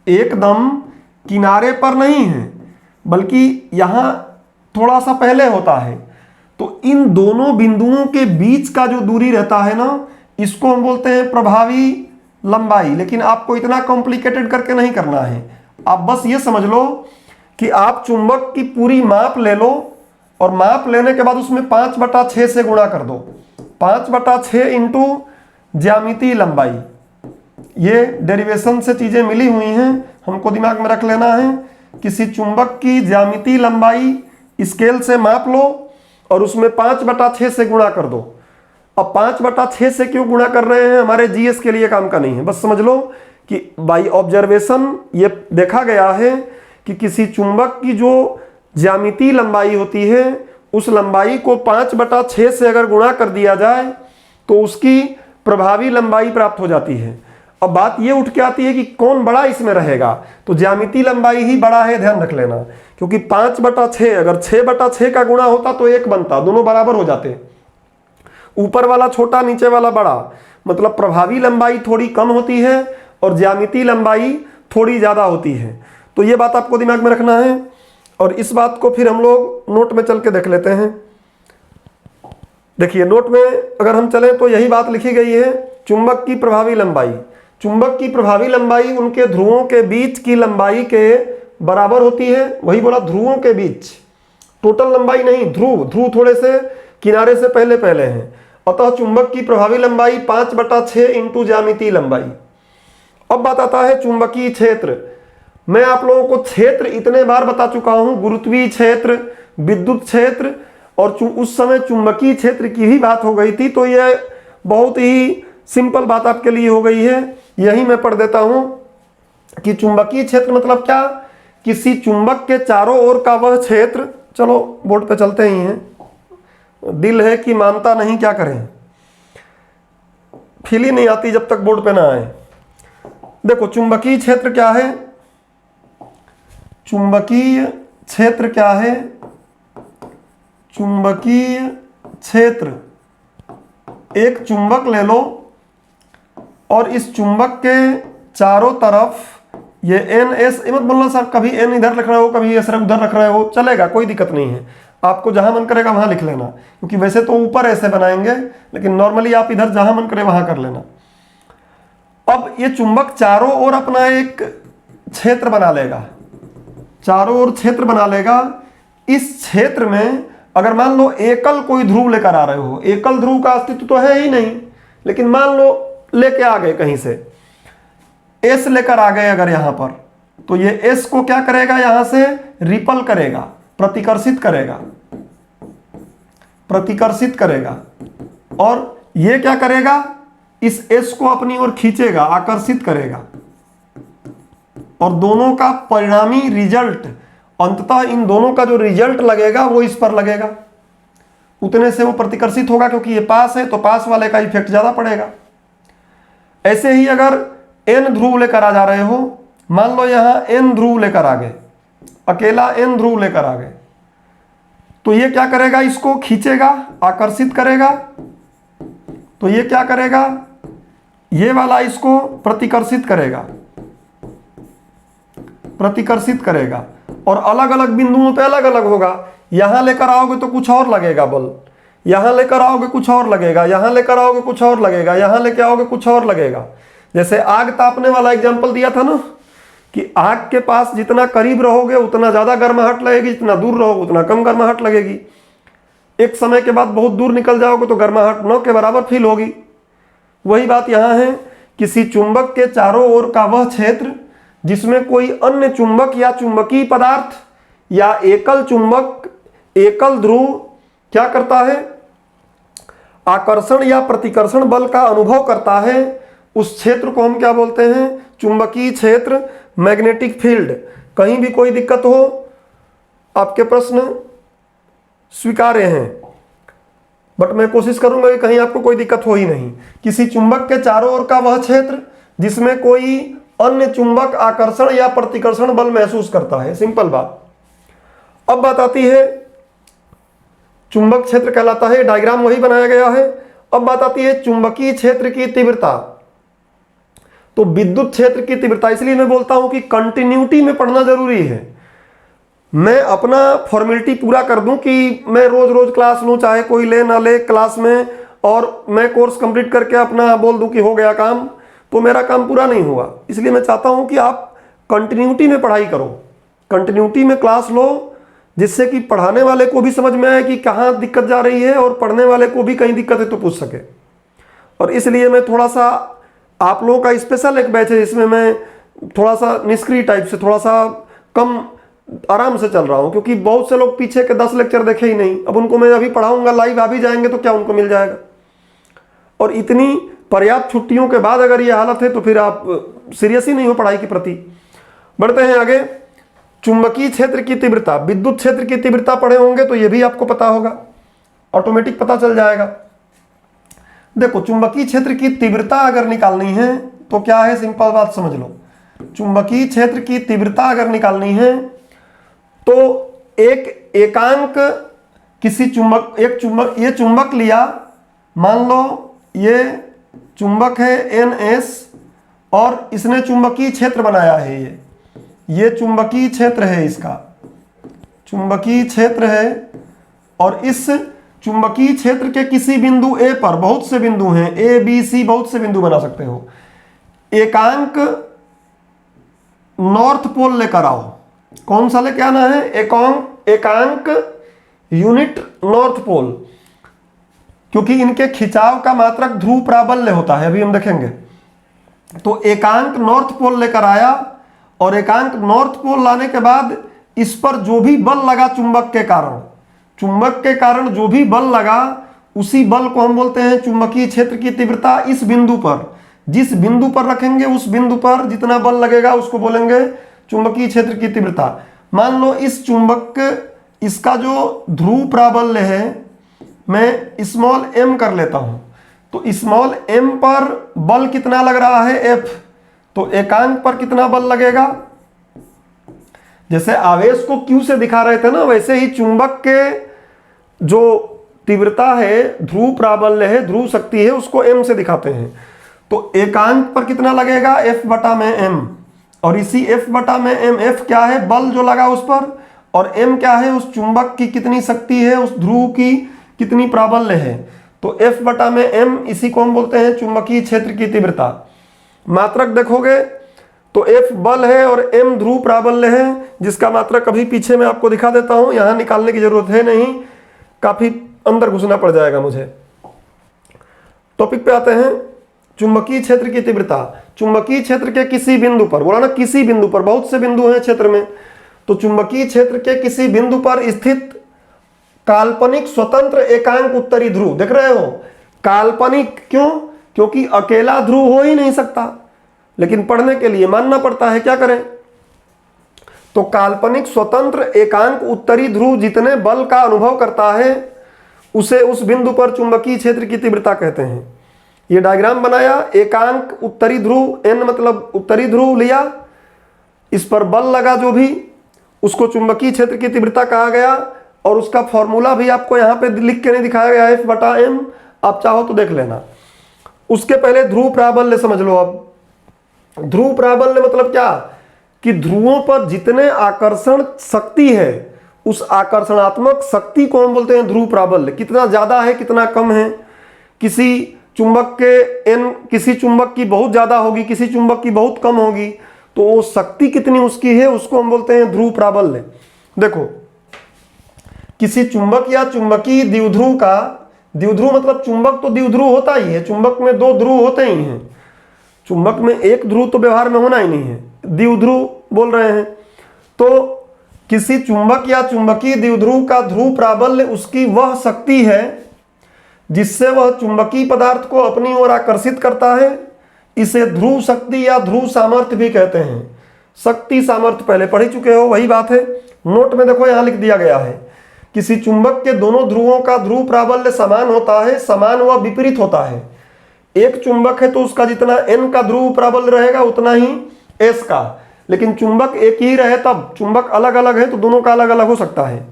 एकदम किनारे पर नहीं है, बल्कि यहां थोड़ा सा पहले होता है। तो इन दोनों बिंदुओं के बीच का जो दूरी रहता है ना, इसको हम बोलते हैं प्रभावी लंबाई। लेकिन आपको इतना कॉम्प्लिकेटेड करके नहीं करना है, आप बस ये समझ लो कि आप चुंबक की पूरी माप ले लो और माप लेने के बाद उसमें 5/6 से गुणा कर दो, 5/6 इंटू ज्यामितीय लंबाई। ये डेरिवेशन से चीजें मिली हुई हैं, हमको दिमाग में रख लेना है। किसी चुंबक की ज्यामितीय लंबाई स्केल से माप लो और उसमें 5/6 से गुणा कर दो। अब 5/6 से क्यों गुणा कर रहे हैं, हमारे जीएस के लिए काम का नहीं है, बस समझ लो कि बाई ऑब्जर्वेशन ये देखा गया है कि किसी चुंबक की जो ज्यामितीय लंबाई होती है, उस लंबाई को 5/6 से अगर गुणा कर दिया जाए तो उसकी प्रभावी लंबाई प्राप्त हो जाती है। अब बात ये उठ के आती है कि कौन बड़ा इसमें रहेगा, तो ज्यामितीय लंबाई ही बड़ा है, ध्यान रख लेना। क्योंकि 5/6 अगर 6/6 का गुणा होता तो 1 बनता, दोनों बराबर हो जाते, ऊपर वाला छोटा नीचे वाला बड़ा, मतलब प्रभावी लंबाई थोड़ी कम होती है और ज्यामितीय लंबाई थोड़ी ज्यादा होती है। तो ये बात आपको दिमाग में रखना है और इस बात को फिर हम लोग नोट में चल के देख लेते हैं। देखिए नोट में अगर हम चले तो यही बात लिखी गई है, चुंबक की प्रभावी लंबाई। चुंबक की प्रभावी लंबाई उनके ध्रुवों के बीच की लंबाई के बराबर होती है, वही बोला ध्रुवों के बीच, टोटल लंबाई नहीं, ध्रुव थोड़े से किनारे से पहले पहले हैं। अतः चुंबक की प्रभावी लंबाई 5/6 इंटू ज्यामितीय लंबाई। अब बात आता है चुंबकीय क्षेत्र। मैं आप लोगों को क्षेत्र इतने बार बता चुका हूं, गुरुत्वीय क्षेत्र, विद्युत क्षेत्र, और उस समय चुंबकीय क्षेत्र की भी बात हो गई थी, तो यह बहुत ही सिंपल बात आपके लिए हो गई है। यही मैं पढ़ देता हूं कि चुंबकीय क्षेत्र मतलब क्या, किसी चुंबक के चारों ओर का वह क्षेत्र, चलो बोर्ड पे चलते ही हैं, दिल है कि मानता नहीं, क्या करें, फील ही नहीं आती जब तक बोर्ड पे ना आए। देखो चुंबकीय क्षेत्र क्या है, चुंबकीय क्षेत्र क्या है, चुंबकीय क्षेत्र, एक चुंबक ले लो और इस चुंबक के चारों तरफ ये एन एस, मत बोलना सर कभी एन इधर रख रहे हो कभी एस उधर रख रहे हो, चलेगा, कोई दिक्कत नहीं है, आपको जहां मन करेगा वहां लिख लेना, क्योंकि वैसे तो ऊपर ऐसे बनाएंगे, लेकिन नॉर्मली आप इधर जहां मन करे वहां कर लेना। अब ये चुंबक चारों ओर अपना एक क्षेत्र बना लेगा, चारों ओर क्षेत्र बना लेगा। इस क्षेत्र में अगर मान लो एकल कोई ध्रुव लेकर आ रहे हो, एकल ध्रुव का अस्तित्व तो है ही नहीं, लेकिन मान लो लेके आ गए कहीं से, एस लेकर आ गए अगर यहां पर, तो ये एस को क्या करेगा, यहां से रिपल करेगा, प्रतिकर्षित करेगा, प्रतिकर्षित करेगा, और ये क्या करेगा, इस एस को अपनी ओर खींचेगा, आकर्षित करेगा, और दोनों का परिणामी रिजल्ट, अंततः इन दोनों का जो रिजल्ट लगेगा वो इस पर लगेगा, उतने से वो प्रतिकर्षित होगा, क्योंकि ये पास है तो पास वाले का इफेक्ट ज्यादा पड़ेगा। ऐसे ही अगर एन ध्रुव लेकर आ जा रहे हो, मान लो यहां एन ध्रुव लेकर आ गए, अकेला एन ध्रुव लेकर आ गए, तो ये क्या करेगा, इसको खींचेगा, आकर्षित करेगा, तो ये क्या करेगा, ये वाला इसको प्रतिकर्षित करेगा, प्रतिकर्षित करेगा, और अलग अलग बिंदुओं पे अलग अलग होगा। यहां लेकर आओगे तो कुछ और लगेगा बल, यहां लेकर आओगे कुछ और लगेगा, यहां लेकर आओगे कुछ और लगेगा, यहां लेकर आओगे कुछ और लगेगा। जैसे आग तापने वाला एग्जांपल दिया था ना, कि आग के पास जितना करीब रहोगे उतना ज्यादा गर्माहट लगेगी, जितना दूर रहोगे उतना कम गर्माहट लगेगी। एक समय के बाद बहुत दूर निकल जाओगे तो गर्माहट न के बराबर फील होगी। वही बात यहां है, किसी चुंबक के चारों ओर का वह क्षेत्र जिसमें कोई अन्य चुंबक या चुंबकीय पदार्थ या एकल चुंबक एकल ध्रुव क्या करता है, आकर्षण या प्रतिकर्षण बल का अनुभव करता है, उस क्षेत्र को हम क्या बोलते हैं, चुंबकीय क्षेत्र, मैग्नेटिक फील्ड। कहीं भी कोई दिक्कत हो, आपके प्रश्न स्वीकार्य हैं, बट मैं कोशिश करूंगा कि कहीं आपको कोई दिक्कत हो ही नहीं। किसी चुंबक के चारों ओर का वह क्षेत्र जिसमें कोई अन्य चुंबक आकर्षण या प्रतिकर्षण बल महसूस करता है, सिंपल बात। अब बात आती है, चुंबक क्षेत्र कहलाता है, डायग्राम वही बनाया गया है। अब बात आती है चुंबकीय क्षेत्र की तीव्रता। तो विद्युत क्षेत्र की तीव्रता, इसलिए मैं बोलता हूं कि कंटिन्यूटी में पढ़ना जरूरी है। मैं अपना फॉर्मेलिटी पूरा कर दूं कि मैं रोज रोज क्लास लूं, चाहे कोई ले ना ले क्लास में, और मैं कोर्स कंप्लीट करके अपना बोल दूं कि हो गया काम, तो मेरा काम पूरा नहीं हुआ। इसलिए मैं चाहता हूं कि आप कंटिन्यूटी में पढ़ाई करो, कंटिन्यूटी में क्लास लो, जिससे कि पढ़ाने वाले को भी समझ में आए कि कहाँ दिक्कत जा रही है, और पढ़ने वाले को भी कहीं दिक्कत है तो पूछ सके। और इसलिए मैं थोड़ा सा आप लोगों का स्पेशल एक बैच है, जिसमें मैं थोड़ा सा निष्क्रिय टाइप से, थोड़ा सा कम आराम से चल रहा हूँ, क्योंकि बहुत से लोग पीछे के 10 लेक्चर देखे ही नहीं। अब उनको मैं अभी पढ़ाऊंगा, लाइव आ भी जाएंगे तो क्या उनको मिल जाएगा। और इतनी पर्याप्त छुट्टियों के बाद अगर ये हालत है तो फिर आप सीरियस ही नहीं हो पढ़ाई के प्रति। बढ़ते हैं आगे। चुंबकीय क्षेत्र की तीव्रता, विद्युत क्षेत्र की तीव्रता पढ़े होंगे तो ये भी आपको पता होगा, ऑटोमेटिक पता चल जाएगा। देखो, चुंबकीय क्षेत्र की तीव्रता अगर निकालनी है तो क्या है, सिंपल बात समझ लो। चुंबकीय क्षेत्र की तीव्रता अगर निकालनी है तो एक एकांक किसी चुंबक, एक चुंबक, ये चुंबक लिया, मान लो ये चुंबक है NS, और इसने चुंबकीय क्षेत्र बनाया है, ये चुंबकीय क्षेत्र है, इसका चुंबकीय क्षेत्र है। और इस चुंबकीय क्षेत्र के किसी बिंदु A पर, बहुत से बिंदु हैं, A B C, बहुत से बिंदु बना सकते हो, एकांक नॉर्थ पोल लेकर आओ। कौन सा लेके आना है, एकांक यूनिट नॉर्थ पोल, क्योंकि इनके खिंचाव का मात्रक ध्रुव प्राबल्य होता है, अभी हम देखेंगे। तो एकांक नॉर्थ पोल लेकर आया, और एकांक नॉर्थ पोल लाने के बाद इस पर जो भी बल लगा चुंबक के कारण जो भी बल लगा, उसी बल को हम बोलते हैं चुंबकीय क्षेत्र की तीव्रता। इस बिंदु पर, जिस बिंदु पर रखेंगे, उस बिंदु पर जितना बल लगेगा उसको बोलेंगे चुंबकीय क्षेत्र की तीव्रता। मान लो इस चुंबक, इसका जो ध्रुव प्राबल्य है, मैं स्मॉल m कर लेता हूं, तो स्मॉल m पर बल कितना लग रहा है, F। तो एकांक पर कितना बल लगेगा, जैसे आवेश को Q से दिखा रहे थे ना, वैसे ही चुंबक के जो तीव्रता है, ध्रुव प्राबल्य है, ध्रुव शक्ति है, उसको m से दिखाते हैं। तो एकांक पर कितना लगेगा, F बटा में m, और इसी F बटा में m, F क्या है, बल जो लगा उस पर, और m क्या है, उस चुंबक की कितनी शक्ति है, उस ध्रुव की कितनी प्राबल्य है। तो F बटा में m, इसी को हम बोलते हैं चुंबकीय क्षेत्र की तीव्रता। मात्रक देखोगे तो F बल है और m ध्रुव प्राबल्य है, जिसका मात्रक अभी पीछे मैं आपको दिखा देता हूं, यहां निकालने की जरूरत है नहीं, काफी अंदर घुसना पड़ जाएगा मुझे। टॉपिक पे आते हैं, चुंबकीय क्षेत्र की तीव्रता। चुंबकीय क्षेत्र के किसी बिंदु पर, बोला ना किसी बिंदु पर, बहुत से बिंदु हैं क्षेत्र में, तो चुंबकीय क्षेत्र के किसी बिंदु पर स्थित काल्पनिक स्वतंत्र एकांक उत्तरी ध्रुव, देख रहे हो, काल्पनिक क्यों, क्योंकि अकेला ध्रुव हो ही नहीं सकता, लेकिन पढ़ने के लिए मानना पड़ता है, क्या करें। तो काल्पनिक स्वतंत्र एकांक उत्तरी ध्रुव जितने बल का अनुभव करता है, उसे उस बिंदु पर चुंबकीय क्षेत्र की तीव्रता कहते हैं। ये डायग्राम बनाया, एकांक उत्तरी ध्रुव, n मतलब उत्तरी ध्रुव लिया, इस पर बल लगा जो भी, उसको चुंबकीय क्षेत्र की तीव्रता कहा गया। और उसका फॉर्मूला भी आपको यहाँ पे लिख के नहीं दिखाया गया, F बटा m, आप चाहो तो देख लेना। उसके पहले ध्रुव प्राबल्य समझ लो। अब ध्रुव प्राबल्य मतलब क्या, कि ध्रुवों पर जितने आकर्षण शक्ति है, उस आकर्षणात्मक शक्ति को हम बोलते हैं ध्रुव प्राबल्य। कितना ज्यादा है, कितना कम है, किसी चुंबक के n, किसी चुंबक की बहुत ज्यादा होगी, किसी चुंबक की बहुत कम होगी, तो वो शक्ति कितनी उसकी है, उसको हम बोलते हैं ध्रुव प्राबल्य। देखो, किसी चुंबक या चुंबकीय द्विध्रुव का, द्विध्रुव मतलब चुंबक तो द्विध्रुव होता ही है, चुंबक में दो ध्रुव होते ही हैं, चुंबक में एक ध्रुव तो व्यवहार में होना ही नहीं है, द्विध्रुव बोल रहे हैं। तो किसी चुंबक या चुंबकीय द्विध्रुव का ध्रुव प्राबल्य उसकी वह शक्ति है जिससे वह चुंबकीय पदार्थ को अपनी ओर आकर्षित करता है। इसे ध्रुव शक्ति या ध्रुव सामर्थ्य भी कहते हैं। शक्ति सामर्थ्य पहले पढ़ ही चुके हो, वही बात है। नोट में देखो यहां लिख दिया गया है, किसी चुंबक के दोनों ध्रुवों का ध्रुव प्राबल्य समान होता है, समान व विपरीत होता है। एक चुंबक है तो उसका जितना n का ध्रुव प्राबल्य रहेगा उतना ही s का, लेकिन चुंबक एक ही रहे तब, चुंबक अलग अलग है तो दोनों का अलग अलग हो सकता है।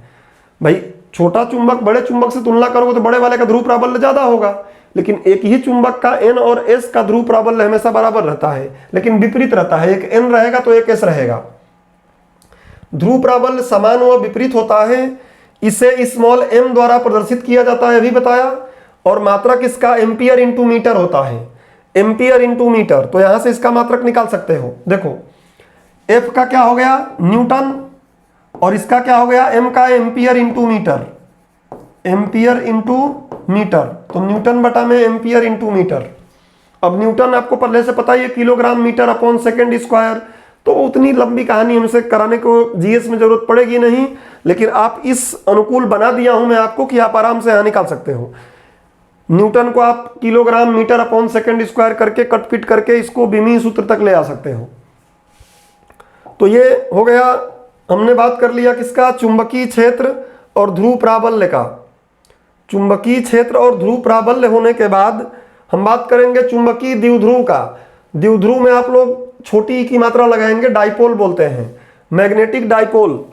भाई छोटा चुंबक बड़े चुंबक से तुलना करोगे तो बड़े वाले का ध्रुव प्राबल्य ज्यादा होगा, लेकिन एक ही चुंबक का n और s का ध्रुव प्राबल्य हमेशा बराबर रहता है, लेकिन विपरीत रहता है। एक n रहेगा तो एक s रहेगा। ध्रुव प्राबल्य समान व विपरीत होता है। इसे स्मॉल m द्वारा प्रदर्शित किया जाता है, अभी बताया। और मात्रक इसका एम्पियर इंटू मीटर होता है, एम्पियर इंटू मीटर। तो यहां से इसका मात्रक निकाल सकते हो। देखो F का क्या हो गया न्यूटन, और इसका क्या हो गया m का ampere into metre, ampere into metre. तो न्यूटन बटा में एम्पियर इंटू मीटर। अब न्यूटन आपको पहले से पता ही है, kilogram metre upon second square. तो उतनी लंबी कहानी हमसे कराने को जीएस में जरूरत पड़ेगी नहीं, लेकिन आप इस अनुकूल बना दिया हूं मैं आपको कि आप आराम से यहां निकाल सकते हो। न्यूटन को आप kilogram metre upon second square करके कट फिट करके इसको बीमी सूत्र तक ले आ सकते हो। तो ये हो गया, हमने बात कर लिया किसका, चुंबकीय क्षेत्र और ध्रुव प्राबल्य का। चुंबकीय क्षेत्र और ध्रुव प्राबल्य होने के बाद हम बात करेंगे चुंबकीय द्विध्रुव का। द्विध्रुव में आप लोग छोटी ई की मात्रा लगाएंगे, डाइपोल बोलते हैं, मैग्नेटिक डाइपोल।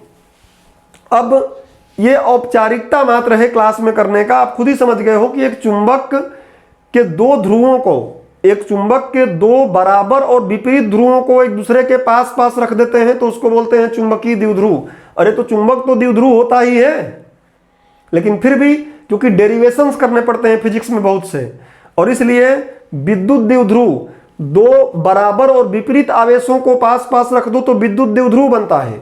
अब ये औपचारिकता मात्र है क्लास में करने का। आप खुद ही समझ गए हो कि एक चुंबक के दो ध्रुवों को, एक चुंबक के दो बराबर और विपरीत ध्रुवों को एक दूसरे के पास पास रख देते हैं तो उसको बोलते हैं चुंबकीय द्विध्रुव। अरे तो चुंबक तो द्विध्रुव होता ही है, लेकिन फिर भी क्योंकि डेरिवेशंस करने पड़ते हैं फिजिक्स में बहुत से, और इसलिए विद्युत द्विध्रुव, दो बराबर और विपरीत आवेशों को पास पास रख दो तो विद्युत द्विध्रुव बनता है।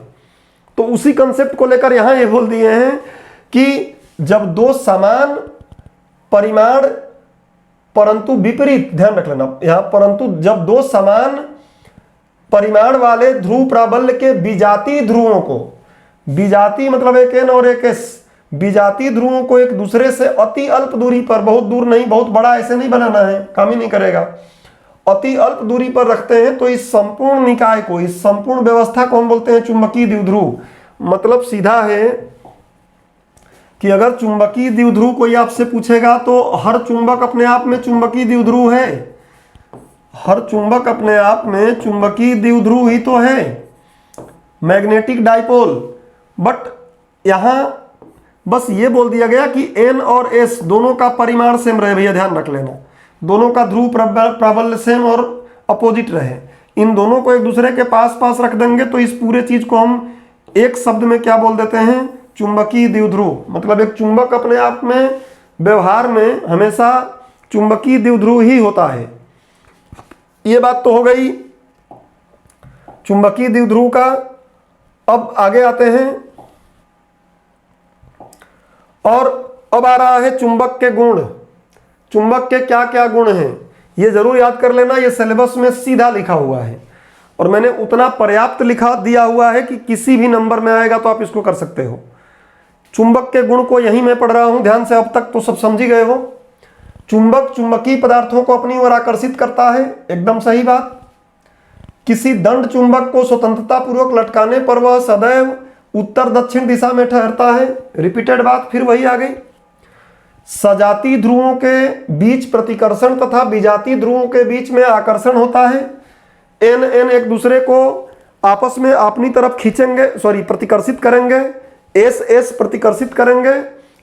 तो उसी कंसेप्ट को लेकर यहां ये बोल दिए हैं कि जब दो समान परिमाण परंतु विपरीत, ध्यान रख लेना यहां, परंतु जब दो समान परिमाण वाले ध्रुव प्राबल्य के विजातीय ध्रुवों को, विजातीय मतलब एक n और एक s, विजातीय ध्रुवों को एक दूसरे से अति अल्प दूरी पर, बहुत दूर नहीं, बहुत बड़ा ऐसे नहीं बनाना है, काम ही नहीं करेगा, अति अल्प दूरी पर रखते हैं तो इस संपूर्ण निकाय को, इस संपूर्ण व्यवस्था को हम बोलते हैं चुंबकीय द्विध्रुव। मतलब सीधा है कि अगर चुंबकीय द्विध्रुव कोई आपसे पूछेगा तो हर चुंबक अपने आप में चुंबकीय द्विध्रुव है, हर चुंबक अपने आप में चुंबकीय द्विध्रुव ही तो है, मैग्नेटिक डाइपोल। बट यहां बस ये बोल दिया गया कि n और s दोनों का परिमाण सेम रहे, भैया ध्यान रख लेना, दोनों का ध्रुव प्राबल्य सेम और अपोजिट रहे। इन दोनों को एक दूसरे के पास पास रख देंगे तो इस पूरे चीज को हम एक शब्द में क्या बोल देते हैं, चुंबकीय द्विध्रुव। मतलब एक चुंबक अपने आप में व्यवहार में हमेशा चुंबकीय द्विध्रुव ही होता है। ये बात तो हो गई चुंबकीय द्विध्रुव का। अब आगे आते हैं और अब आ रहा है चुंबक के गुण। चुंबक के क्या क्या गुण हैं ये जरूर याद कर लेना, ये सिलेबस में सीधा लिखा हुआ है और मैंने उतना पर्याप्त लिखा दिया हुआ है कि किसी भी नंबर में आएगा तो आप इसको कर सकते हो। चुंबक के गुण को यहीं मैं पढ़ रहा हूं, ध्यान से, अब तक तो सब समझ ही गए हो। चुंबक चुंबकीय पदार्थों को अपनी ओर आकर्षित करता है, एकदम सही बात। किसी दंड चुंबक को स्वतंत्रता पूर्वक लटकाने पर वह सदैव उत्तर दक्षिण दिशा में ठहरता है, रिपीटेड बात, फिर वही आ गई। सजातीय ध्रुवों के बीच प्रतिकर्षण तथा विजातीय ध्रुवों के बीच में आकर्षण होता है। एन एन एक दूसरे को आपस में अपनी तरफ खींचेंगे, प्रतिकर्षित करेंगे, एस एस प्रतिकर्षित करेंगे,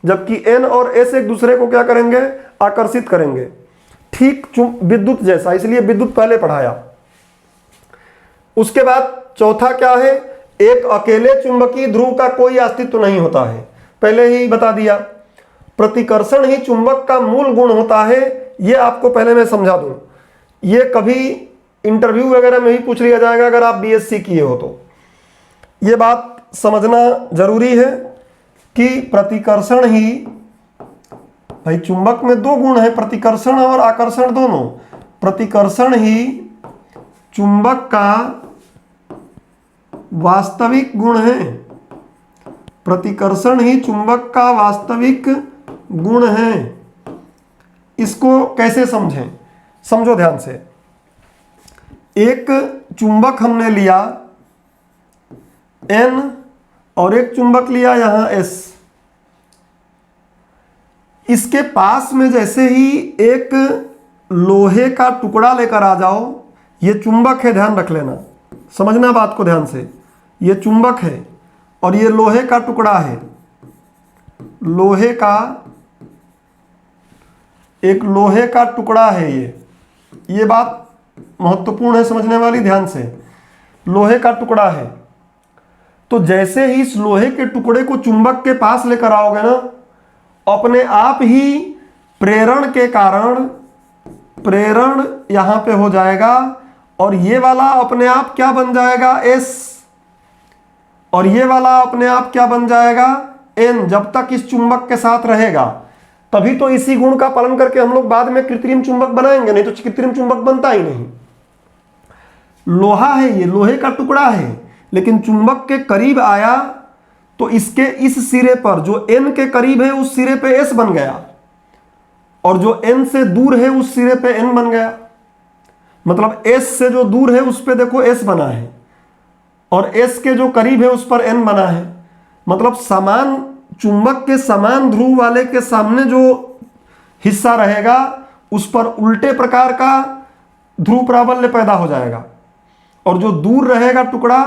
जबकि एन और एस एक दूसरे को क्या करेंगे, आकर्षित करेंगे। ठीक विद्युत जैसा, इसलिए विद्युत पहले पढ़ाया। उसके बाद चौथा क्या है, एक अकेले चुंबकीय ध्रुव का कोई अस्तित्व नहीं होता है, पहले ही बता दिया। प्रतिकर्षण ही चुंबक का मूल गुण होता है, ये आपको पहले मैं समझा दूं। ये कभी इंटरव्यू वगैरह में भी पूछ लिया जाएगा अगर आप बीएससी किए हो तो। ये बात समझना जरूरी है कि प्रतिकर्षण ही, भाई चुंबक में दो गुण है, प्रतिकर्षण और आकर्षण दोनों। प्रतिकर्षण ही चुंबक का वास्तविक गुण है। प्रतिकर्षण ही चुंबक का वास्तविक गुण है। इसको कैसे समझें? समझो ध्यान से। एक चुंबक हमने लिया N और एक चुंबक लिया यहां S। इसके पास में जैसे ही एक लोहे का टुकड़ा लेकर आ जाओ, ये चुंबक है, ध्यान रख लेना, समझना बात को ध्यान से। ये चुंबक है और ये लोहे का टुकड़ा है। लोहे का एक लोहे का टुकड़ा है ये बात महत्वपूर्ण है समझने वाली, ध्यान से। लोहे का टुकड़ा है, तो जैसे ही इस लोहे के टुकड़े को चुंबक के पास लेकर आओगे ना, अपने आप ही प्रेरण के कारण प्रेरण यहां पे हो जाएगा और ये वाला अपने आप क्या बन जाएगा? S। और ये वाला अपने आप क्या बन जाएगा? N। जब तक इस चुंबक के साथ रहेगा, तभी तो इसी गुण का पालन करके हम लोग बाद में कृत्रिम चुंबक बनाएंगे, नहीं तो कृत्रिम चुंबक बनता ही नहीं। लोहा है, ये लोहे का टुकड़ा है, लेकिन चुंबक के करीब आया तो इसके इस सिरे पर जो N के करीब है उस सिरे पे S बन गया, और जो N से दूर है उस सिरे पे N बन गया। मतलब S से जो दूर है उस पे देखो S बना है, और S के जो करीब है उस पर N बना है। मतलब समान चुंबक के समान ध्रुव वाले के सामने जो हिस्सा रहेगा उस पर उल्टे प्रकार का ध्रुव प्राबल्य पैदा हो जाएगा, और जो दूर रहेगा टुकड़ा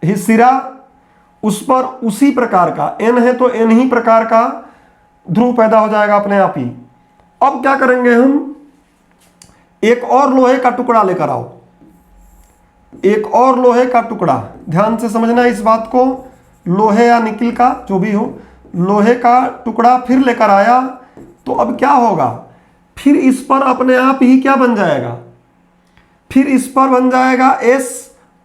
सिरा उस पर उसी प्रकार का N है तो N ही प्रकार का ध्रुव पैदा हो जाएगा अपने आप ही। अब क्या करेंगे हम? एक और लोहे का टुकड़ा लेकर आओ, एक और लोहे का टुकड़ा, ध्यान से समझना इस बात को। लोहे या निकिल का जो भी हो, लोहे का टुकड़ा फिर लेकर आया तो अब क्या होगा? फिर इस पर अपने आप ही क्या बन जाएगा? फिर इस पर बन जाएगा S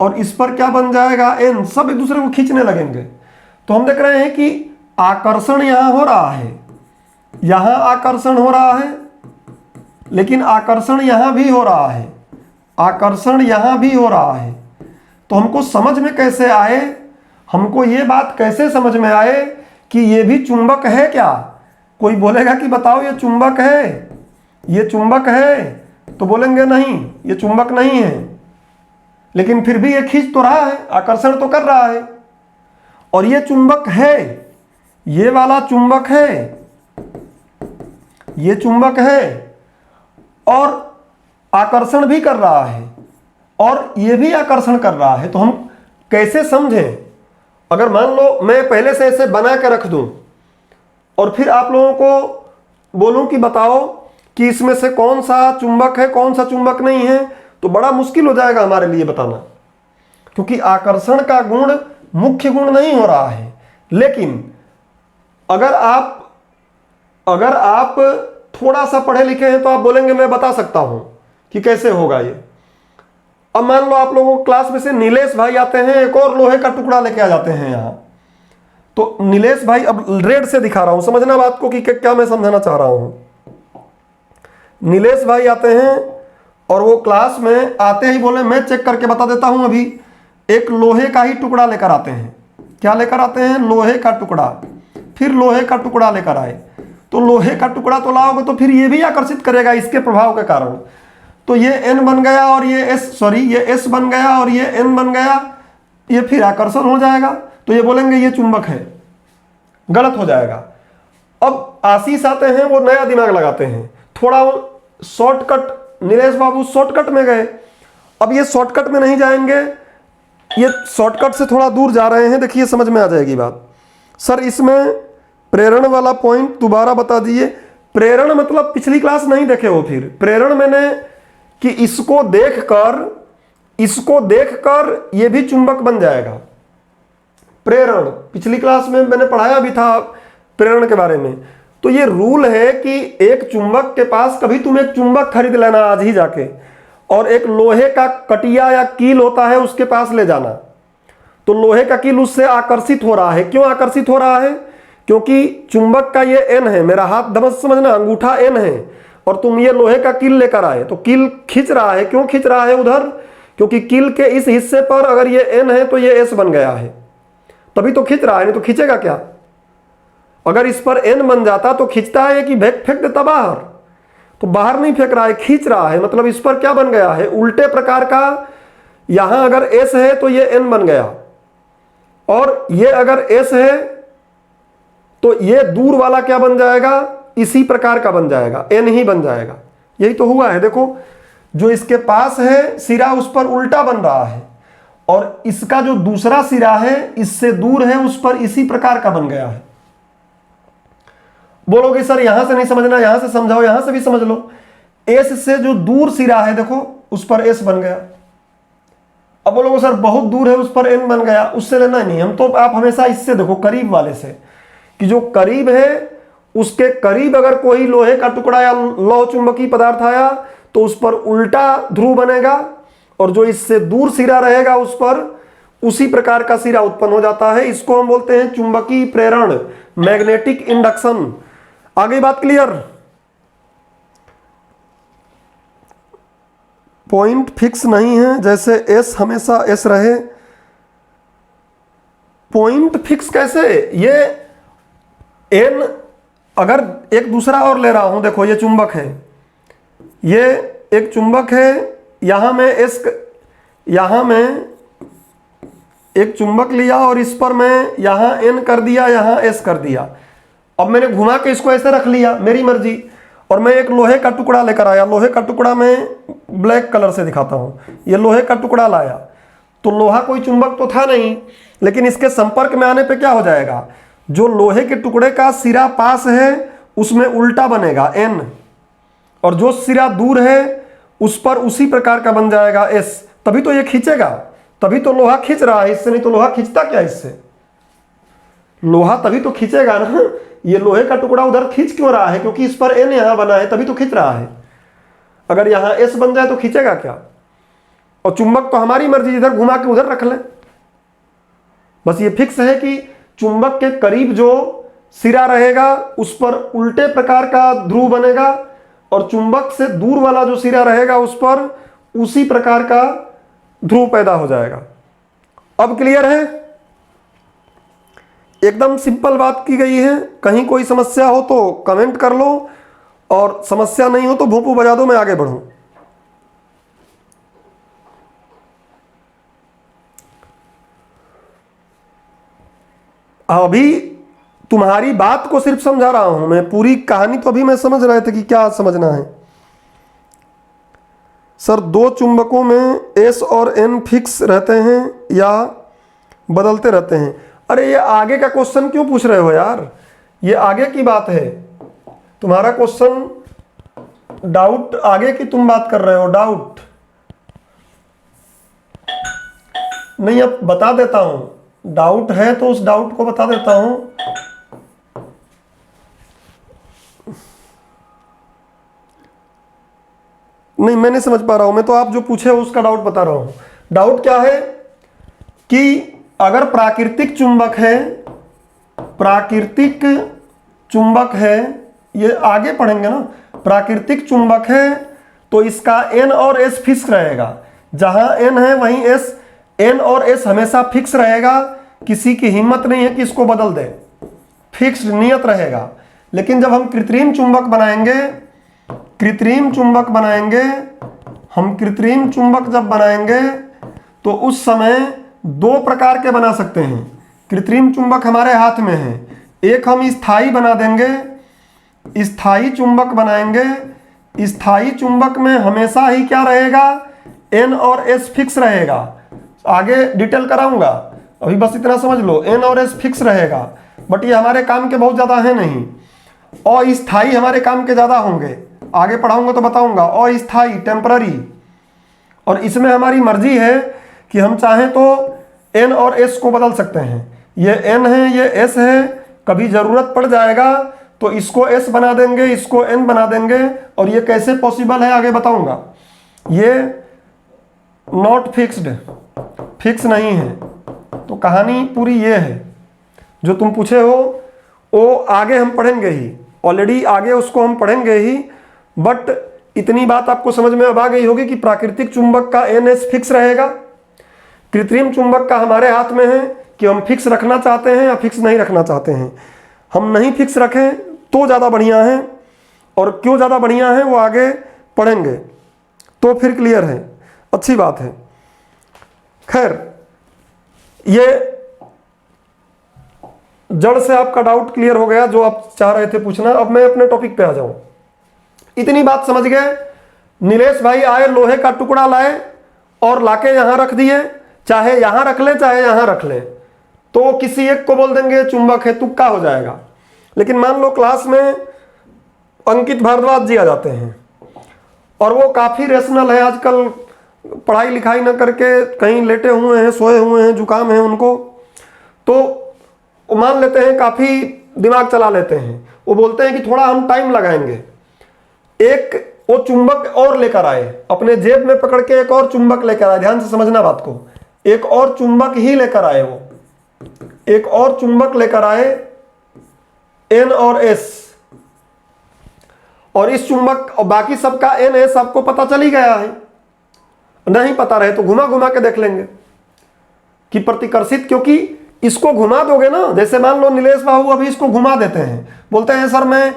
और इस पर क्या बन जाएगा? N। सब एक दूसरे को खींचने लगेंगे। तो हम देख रहे हैं कि आकर्षण यहां हो रहा है, यहां आकर्षण हो रहा है, लेकिन आकर्षण यहां भी हो रहा है, आकर्षण यहां भी हो रहा है। तो हमको समझ में कैसे आए, हमको ये बात कैसे समझ में आए कि ये भी चुंबक है क्या? कोई बोलेगा कि बताओ ये चुंबक है, ये चुंबक है, तो बोलेंगे नहीं ये चुंबक नहीं है, लेकिन फिर भी ये खींच तो रहा है, आकर्षण तो कर रहा है। और ये चुंबक है, ये वाला चुंबक है, ये चुंबक है और आकर्षण भी कर रहा है, और ये भी आकर्षण कर रहा है। तो हम कैसे समझें? अगर मान लो मैं पहले से ऐसे बना के रख दूं और फिर आप लोगों को बोलूं कि बताओ कि इसमें से कौन सा चुंबक है कौन सा चुंबक नहीं है, तो बड़ा मुश्किल हो जाएगा हमारे लिए बताना, क्योंकि आकर्षण का गुण मुख्य गुण नहीं हो रहा है। लेकिन अगर आप थोड़ा सा पढ़े लिखे हैं तो आप बोलेंगे मैं बता सकता हूं कि कैसे होगा ये। अब मान लो आप लोगों को क्लास में से नीलेश भाई आते हैं, एक और लोहे का टुकड़ा लेके आ जाते हैं यहां। तो नीलेश भाई, अब रेड से दिखा रहा हूं, समझना बात को कि क्या मैं समझाना चाह रहा हूं। नीलेश भाई आते हैं और वो क्लास में आते ही बोले मैं चेक करके बता देता हूं, अभी एक लोहे का ही टुकड़ा लेकर आते हैं। क्या लेकर आते हैं? लोहे का टुकड़ा। फिर लोहे का टुकड़ा लेकर आए, तो लोहे का टुकड़ा तो लाओगे तो फिर ये भी आकर्षित करेगा इसके प्रभाव के कारण। तो ये N बन गया और ये S बन गया और ये N बन गया, ये फिर आकर्षण हो जाएगा। तो ये बोलेंगे ये चुंबक है, गलत हो जाएगा। अब आशीष आते हैं, वो नया दिमाग लगाते हैं, थोड़ा शॉर्टकट, नीलेश बाबू शॉर्टकट में गए। अब ये शॉर्टकट में नहीं जाएंगे, ये शॉर्टकट से थोड़ा दूर जा रहे हैं। देखिए समझ में आ जाएगी बात। सर इसमें प्रेरण वाला पॉइंट दोबारा बता दीजिए। प्रेरण मतलब पिछली क्लास नहीं देखे हो? फिर प्रेरण मैंने कि इसको देखकर ये भी चुंबक बन जाएगा। प्रेरण पिछली क्लास में मैंने पढ़ाया भी था प्रेरण के बारे में। तो ये रूल है कि एक चुंबक के पास, कभी तुम एक चुंबक खरीद लेना आज ही जाके, और एक लोहे का कटिया या कील होता है उसके पास ले जाना। तो लोहे का कील उससे आकर्षित हो रहा है। क्यों आकर्षित हो रहा है? क्योंकि चुंबक का ये N है, मेरा हाथ दबस समझना, अंगूठा N है, और तुम ये लोहे का कील लेकर आए तो कील खींच रहा है। क्यों खींच रहा है उधर? क्योंकि कील के इस हिस्से पर अगर ये N है तो ये S बन गया है, तभी तो खींच रहा है, नहीं तो खींचेगा क्या? अगर इस पर N बन जाता तो खींचता है कि फेंक देता बाहर? तो बाहर नहीं फेंक रहा है, खींच रहा है। मतलब इस पर क्या बन गया है? उल्टे प्रकार का। यहां अगर S है तो ये N बन गया, और ये अगर S है तो ये दूर वाला क्या बन जाएगा? इसी प्रकार का बन जाएगा, N ही बन जाएगा। यही तो हुआ है। देखो, जो इसके पास है सिरा उस पर उल्टा बन रहा है, और इसका जो दूसरा सिरा है इससे दूर है उस पर इसी प्रकार का बन गया है। बोलोगे सर यहां से नहीं समझना, यहां से समझाओ, यहां से भी समझ लो। S से जो दूर सिरा है देखो उस पर S बन गया। अब बोलोगे सर बहुत दूर है उस पर N बन गया, उससे लेना ही नहीं। हम तो आप हमेशा इससे देखो, करीब वाले से, कि जो करीब है उसके करीब अगर कोई लोहे का टुकड़ा या लौह चुंबकीय पदार्थ आया तो उस पर उल्टा ध्रुव बनेगा, और जो इससे दूर सिरा रहेगा उस पर उसी प्रकार का सिरा उत्पन्न हो जाता है। इसको हम बोलते हैं चुंबकीय प्रेरण, मैग्नेटिक इंडक्शन। आगे बात क्लियर? पॉइंट फिक्स नहीं है, जैसे S हमेशा S रहे। पॉइंट फिक्स कैसे? ये N अगर एक दूसरा और ले रहा हूं, देखो ये चुंबक है, ये एक चुंबक है, यहां मैं एक चुंबक लिया और इस पर मैं यहां N कर दिया, यहां S कर दिया। अब मैंने घुमा के इसको ऐसे रख लिया, मेरी मर्जी। और मैं एक लोहे का टुकड़ा लेकर आया, लोहे का टुकड़ा मैं ब्लैक कलर से दिखाता हूं, ये लोहे का टुकड़ा लाया, तो लोहा कोई चुंबक तो था नहीं, लेकिन इसके संपर्क में आने पे क्या हो जाएगा? जो लोहे के टुकड़े का सिरा पास है उसमें उल्टा बनेगा N, और जो सिरा दूर है उस पर उसी प्रकार का बन जाएगा S। तभी तो ये खींचेगा, तभी तो लोहा खींच रहा है इससे, नहीं तो लोहा खींचता क्या इससे? लोहा तभी तो खींचेगा ना। ये लोहे का टुकड़ा उधर खींच क्यों रहा है? क्योंकि इस पर N यहां बना है, तभी तो खींच रहा है। अगर यहां S बन जाए तो खींचेगा क्या? और चुंबक तो हमारी मर्जी, इधर घुमा के उधर रख ले। बस ये फिक्स है कि चुंबक के करीब जो सिरा रहेगा उस पर उल्टे प्रकार का ध्रुव बनेगा, और चुंबक से दूर वाला जो सिरा रहेगा उस पर उसी प्रकार का ध्रुव पैदा हो जाएगा। अब क्लियर है? एकदम सिंपल बात की गई है। कहीं कोई समस्या हो तो कमेंट कर लो, और समस्या नहीं हो तो भोंपू बजा दो, मैं आगे बढ़ूं। अभी तुम्हारी बात को सिर्फ समझा रहा हूं मैं, पूरी कहानी तो अभी मैं समझ रहे थे कि क्या समझना है। सर दो चुंबकों में S और N फिक्स रहते हैं या बदलते रहते हैं? अरे ये आगे का क्वेश्चन क्यों पूछ रहे हो यार? ये आगे की बात है, तुम्हारा क्वेश्चन डाउट आगे की तुम बात कर रहे हो। डाउट नहीं, अब बता देता हूं। डाउट है तो उस डाउट को बता देता हूं। नहीं, मैं नहीं समझ पा रहा हूं, मैं तो आप जो पूछे हो उसका डाउट बता रहा हूं। डाउट क्या है कि अगर प्राकृतिक चुंबक है, ये आगे पढ़ेंगे ना। प्राकृतिक चुंबक है तो इसका N और S फिक्स रहेगा। जहां N है वहीं S, N और S हमेशा फिक्स रहेगा। किसी की हिम्मत नहीं है कि इसको बदल दे, फिक्स्ड नियत रहेगा। लेकिन जब हम कृत्रिम चुंबक बनाएंगे, हम कृत्रिम चुंबक जब बनाएंगे तो उस समय दो प्रकार के बना सकते हैं। कृत्रिम चुंबक हमारे हाथ में है, एक हम स्थायी बना देंगे, स्थायी चुंबक बनाएंगे। स्थायी चुंबक में हमेशा ही क्या रहेगा? N और S फिक्स रहेगा। आगे डिटेल कराऊंगा, अभी बस इतना समझ लो, N और S फिक्स रहेगा। बट ये हमारे काम के बहुत ज़्यादा है नहीं, अस्थायी हमारे काम के ज़्यादा होंगे। आगे पढ़ाऊंगा तो बताऊंगा। अस्थायी, टेम्पररी, और इसमें हमारी मर्जी है कि हम चाहें तो N और S को बदल सकते हैं। ये N है, ये S है, कभी ज़रूरत पड़ जाएगा तो इसको S बना देंगे, इसको N बना देंगे। और ये कैसे पॉसिबल है आगे बताऊंगा। ये नॉट फिक्स्ड, फिक्स नहीं है। तो कहानी पूरी ये है, जो तुम पूछे हो वो आगे हम पढ़ेंगे ही, ऑलरेडी आगे उसको हम पढ़ेंगे ही। बट इतनी बात आपको समझ में अब आ गई होगी कि प्राकृतिक चुंबक का NS फिक्स रहेगा, कृत्रिम चुंबक का हमारे हाथ में है कि हम फिक्स रखना चाहते हैं या फिक्स नहीं रखना चाहते हैं। हम नहीं फिक्स रखें तो ज़्यादा बढ़िया है, और क्यों ज़्यादा बढ़िया है वो आगे पढ़ेंगे तो फिर क्लियर है, अच्छी बात है। खैर, ये जड़ से आपका डाउट क्लियर हो गया जो आप चाह रहे थे पूछना। अब मैं अपने टॉपिक पे आ जाऊं। इतनी बात समझ गए, नीलेश भाई आए, लोहे का टुकड़ा लाए और लाके यहां रख दिए, चाहे यहां रख ले चाहे यहां रख ले, तो किसी एक को बोल देंगे चुंबक है, तुक्का हो जाएगा। लेकिन मान लो क्लास में अंकित भारद्वाज जी आ जाते हैं और वो काफ़ी रेशनल है, आजकल पढ़ाई लिखाई ना करके कहीं लेटे हुए हैं, सोए हुए हैं, जुकाम है उनको, तो मान लेते हैं काफ़ी दिमाग चला लेते हैं। वो बोलते हैं कि थोड़ा हम टाइम लगाएंगे, एक वो चुंबक और लेकर आए, अपने जेब में पकड़ के एक और चुंबक लेकर आए। ध्यान से समझना बात को, एक और चुंबक ही लेकर आए, वो एक और चुंबक लेकर आए N और S, और इस चुंबक और बाकी सबका NS आपको पता चल ही गया है। नहीं पता रहे तो घुमा घुमा के देख लेंगे कि प्रतिकर्षित, क्योंकि इसको घुमा दोगे ना, जैसे मान लो नीलेश बाबू अभी इसको घुमा देते हैं, बोलते हैं सर मैं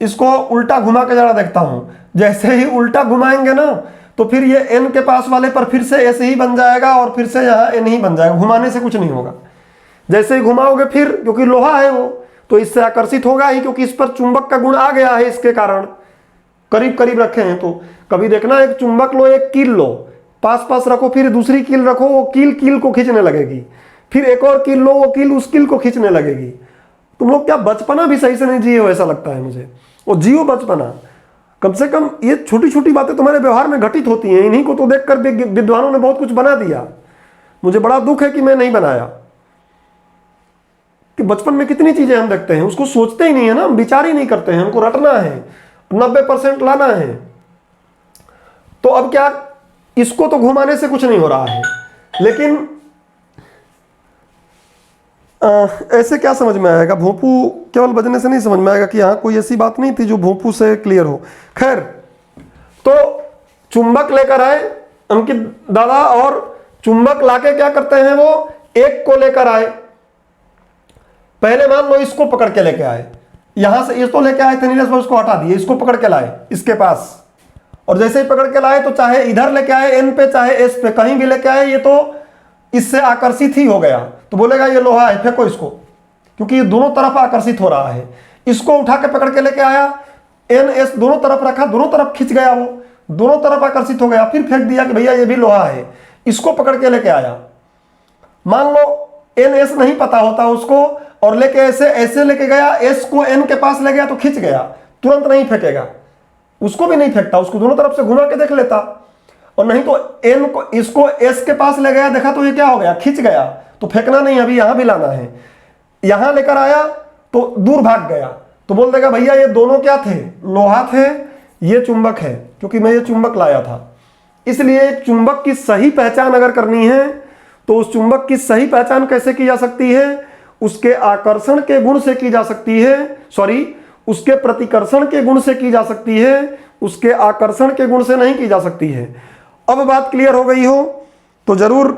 इसको उल्टा घुमा के जरा देखता हूं। जैसे ही उल्टा घुमाएंगे ना तो फिर ये N के पास वाले पर फिर से S ही बन जाएगा और फिर से यहाँ N ही बन जाएगा, घुमाने से कुछ नहीं होगा। जैसे ही घुमाओगे फिर, क्योंकि लोहा है वो, तो इससे आकर्षित होगा ही, क्योंकि इस पर चुंबक का गुण आ गया है इसके कारण, करीब करीब रखे हैं। तो कभी देखना, एक चुंबक लो, एक कील लो, पास पास रखो, फिर दूसरी कील रखो, वो कील कील को खींचने लगेगी, फिर एक और कील लो, वो कील उस कील को खींचने लगेगी। तुम लोग क्या बचपना भी सही से नहीं जिए हो, ऐसा लगता है मुझे। वो जियो बचपना, कम से कम ये छोटी छोटी बातें तुम्हारे व्यवहार में घटित होती हैं। इन्हीं को तो देखकर विद्वानों ने बहुत कुछ बना दिया। मुझे बड़ा दुख है कि मैं नहीं बनाया, कि बचपन में कितनी चीजें हम देखते हैं, उसको सोचते ही नहीं है ना, हम विचार ही नहीं करते हैं, हमको रटना है, 90% लाना है। तो अब क्या, इसको तो घुमाने से कुछ नहीं हो रहा है, लेकिन ऐसे क्या समझ में आएगा, भोंपू केवल बजने से नहीं समझ में आएगा कि हाँ कोई ऐसी बात नहीं थी जो भोंपू से क्लियर हो। खैर, तो चुंबक लेकर आए अंकित दादा, और चुंबक लाके क्या करते हैं, वो एक को लेकर आए। पहले मान लो इसको पकड़ के लेके आए, यहां से इसको लेके आए थे नीलेश भाई, उसको हटा दिए, इसको पकड़ के लाए इसके पास, और जैसे ही पकड़ के लाए तो चाहे इधर लेके आए N पे चाहे S पे, कहीं भी लेके आए, ये तो इससे आकर्षित ही हो गया। तो बोलेगा ये लोहा है, फेंको इसको, क्योंकि ये दोनों तरफ आकर्षित हो रहा है। इसको उठा के पकड़ के लेके आया, NS दोनों तरफ रखा, दोनों तरफ खिंच गया, वो दोनों तरफ आकर्षित हो गया, फिर फेंक दिया कि भैया ये भी लोहा है। इसको पकड़ के लेके आया, मान लो NS नहीं पता होता उसको, और लेके ऐसे ऐसे लेके गया, S को N के पास ले गया तो खिंच गया, तुरंत नहीं फेंकेगा, उसको भी नहीं फेंकता, उसको दोनों तरफ से घुमा के देख लेता। और नहीं तो N को, इसको S के पास ले गया, देखा तो ये क्या हो गया, खिंच गया, तो फेंकना नहीं, अभी यहां भी लाना है। यहां लेकर आया तो दूर भाग गया, तो बोल देगा भैया ये दोनों क्या थे, लोहा थे, ये चुंबक है, क्योंकि मैं ये चुंबक लाया था। इसलिए एक चुंबक की सही पहचान अगर करनी है तो उस चुंबक की सही पहचान कैसे की जा सकती है, उसके आकर्षण के गुण से की जा सकती है, उसके प्रतिकर्षण के गुण से की जा सकती है, उसके आकर्षण के गुण से नहीं की जा सकती है। अब बात क्लियर हो गई हो तो जरूर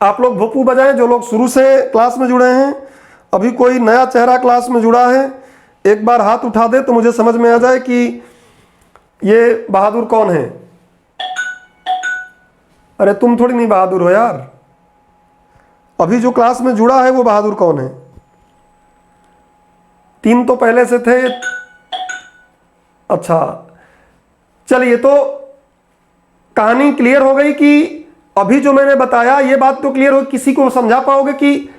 आप लोग भोपू बजाएं, जो लोग शुरू से क्लास में जुड़े हैं। अभी कोई नया चेहरा क्लास में जुड़ा है, एक बार हाथ उठा दे तो मुझे समझ में आ जाए कि ये बहादुर कौन है। अरे तुम थोड़ी नहीं बहादुर हो यार, अभी जो क्लास में जुड़ा है वो बहादुर कौन है। 3 तो पहले से थे। अच्छा चलिए, तो कहानी क्लियर हो गई कि अभी जो मैंने बताया ये बात तो क्लियर हो, किसी को समझा पाओगे कि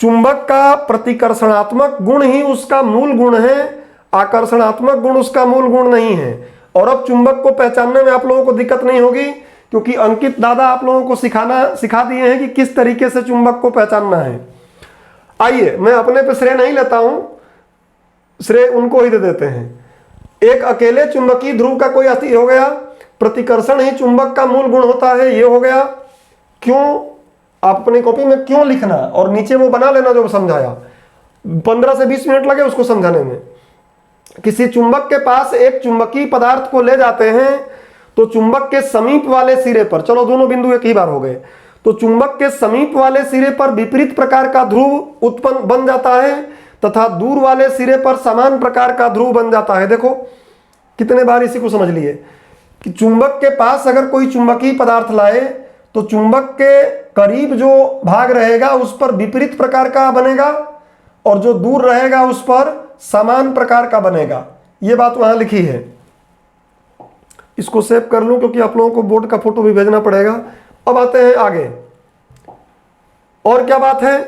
चुंबक का प्रतिकर्षणात्मक गुण ही उसका मूल गुण है, आकर्षणात्मक गुण उसका मूल गुण नहीं है। और अब चुंबक को पहचानने में आप लोगों को दिक्कत नहीं होगी, क्योंकि अंकित दादा आप लोगों को सिखा दिए हैं कि किस तरीके से चुंबक को पहचानना है। आइए, मैं अपने पे श्रेय नहीं लेता हूं, श्रेय उनको ही दे देते हैं। एक अकेले चुंबकीय ध्रुव का कोई अति हो गया, प्रतिकर्षण ही चुंबक का मूल गुण होता है, ये हो गया। क्यों, आप अपनी कॉपी में क्यों लिखना और नीचे वो बना लेना जो समझाया, 15 से 20 मिनट लगे उसको समझाने में। किसी चुंबक के पास एक चुंबकीय पदार्थ को ले जाते हैं तो चुंबक के समीप वाले सिरे पर, चलो दोनों बिंदु एक ही बार हो गए, तो चुंबक के समीप वाले सिरे पर विपरीत प्रकार का ध्रुव उत्पन्न बन जाता है तथा दूर वाले सिरे पर समान प्रकार का ध्रुव बन जाता है। देखो कितने बार इसी को समझ लिए कि चुंबक के पास अगर कोई चुंबकीय पदार्थ लाए तो चुंबक के करीब जो भाग रहेगा उस पर विपरीत प्रकार का बनेगा और जो दूर रहेगा उस पर समान प्रकार का बनेगा। ये बात वहां लिखी है, इसको सेव कर लूं क्योंकि आप लोगों को बोर्ड का फोटो भी भेजना पड़ेगा। अब आते हैं आगे, और क्या बात है,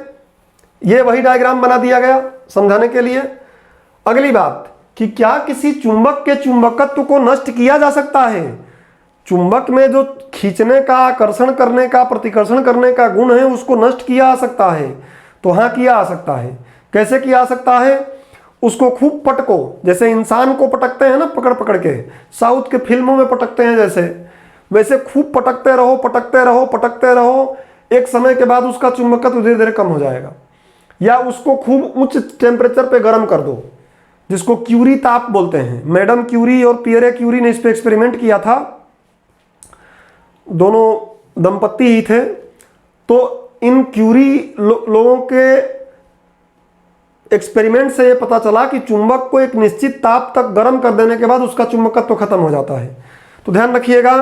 ये वही डायग्राम बना दिया गया समझाने के लिए। अगली बात कि क्या किसी चुंबक के चुंबकत्व को नष्ट किया जा सकता है? चुंबक में जो खींचने का, आकर्षण करने का, प्रतिकर्षण करने का गुण है उसको नष्ट किया जा सकता है। तो हाँ किया जा सकता है। कैसे किया जा सकता है? उसको खूब पटको, जैसे इंसान को पटकते हैं ना पकड़ पकड़ के, साउथ के फिल्मों में पटकते हैं जैसे, वैसे खूब पटकते रहो पटकते रहो पटकते रहो, एक समय के बाद उसका चुंबकत्व धीरे धीरे कम हो जाएगा। या उसको खूब उच्च टेम्परेचर पे गर्म कर दो, जिसको क्यूरी ताप बोलते हैं। मैडम क्यूरी और पियरे क्यूरी ने इस पे एक्सपेरिमेंट किया था, दोनों दंपत्ति ही थे। तो इन क्यूरी लोगों के एक्सपेरिमेंट से ये पता चला कि चुंबक को एक निश्चित ताप तक गर्म कर देने के बाद उसका चुंबकत्व खत्म हो जाता है। तो ध्यान रखिएगा,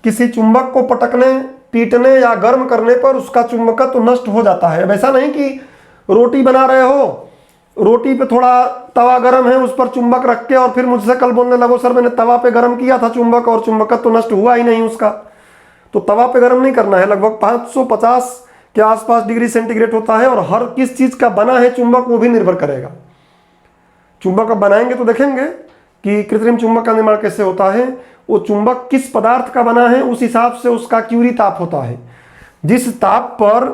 किसी चुंबक को पटकने, पीटने या गर्म करने पर उसका चुंबकत्व नष्ट हो जाता है। अब ऐसा नहीं कि रोटी बना रहे हो, रोटी पे थोड़ा तवा गर्म है, उस पर चुंबक रख के और फिर मुझसे कल बोलने लगो सर मैंने तवा पे गर्म किया था चुंबक और चुंबकत्व नष्ट हुआ ही नहीं उसका। तो तवा पे गर्म नहीं करना है, लगभग 550 के आसपास डिग्री सेंटीग्रेड होता है और हर किस चीज का बना है चुंबक वो भी निर्भर करेगा। चुंबक अब बनाएंगे तो देखेंगे कि कृत्रिम चुंबक का निर्माण कैसे होता है। वो चुंबक किस पदार्थ का बना है उस हिसाब से उसका क्यूरी ताप होता है। जिस ताप पर,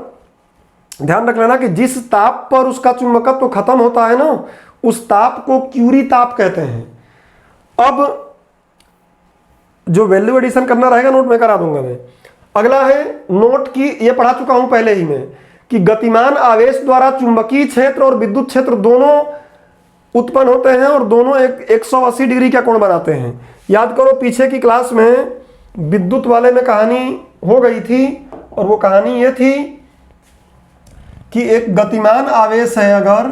ध्यान रख लेना कि जिस ताप पर उसका चुंबकत्व तो खत्म होता है ना, उस ताप को क्यूरी ताप कहते हैं। अब जो वैल्यू एडिशन करना रहेगा नोट में करा दूंगा मैं। अगला है नोट की, ये पढ़ा चुका हूं पहले ही मैं, कि गतिमान आवेश द्वारा चुंबकीय क्षेत्र और विद्युत क्षेत्र दोनों उत्पन्न होते हैं और दोनों एक 180 डिग्री का कोण बनाते हैं। याद करो पीछे की क्लास में विद्युत वाले में कहानी हो गई थी और वो कहानी ये थी कि एक गतिमान आवेश है, अगर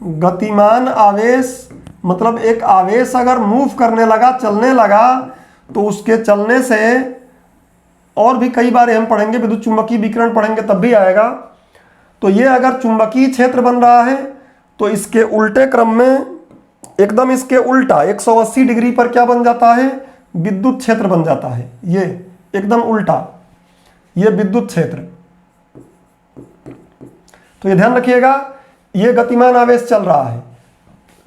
गतिमान आवेश मतलब एक आवेश अगर मूव करने लगा, चलने लगा, तो उसके चलने से, और भी कई बार हम पढ़ेंगे, विद्युत चुंबकीय विकिरण पढ़ेंगे तब भी आएगा। तो ये अगर चुंबकीय क्षेत्र बन रहा है तो इसके उल्टे क्रम में, एकदम इसके उल्टा 180 डिग्री पर क्या बन जाता है? विद्युत क्षेत्र बन जाता है। ये एकदम उल्टा, ये विद्युत क्षेत्र। तो ये ध्यान रखिएगा, ये गतिमान आवेश चल रहा है।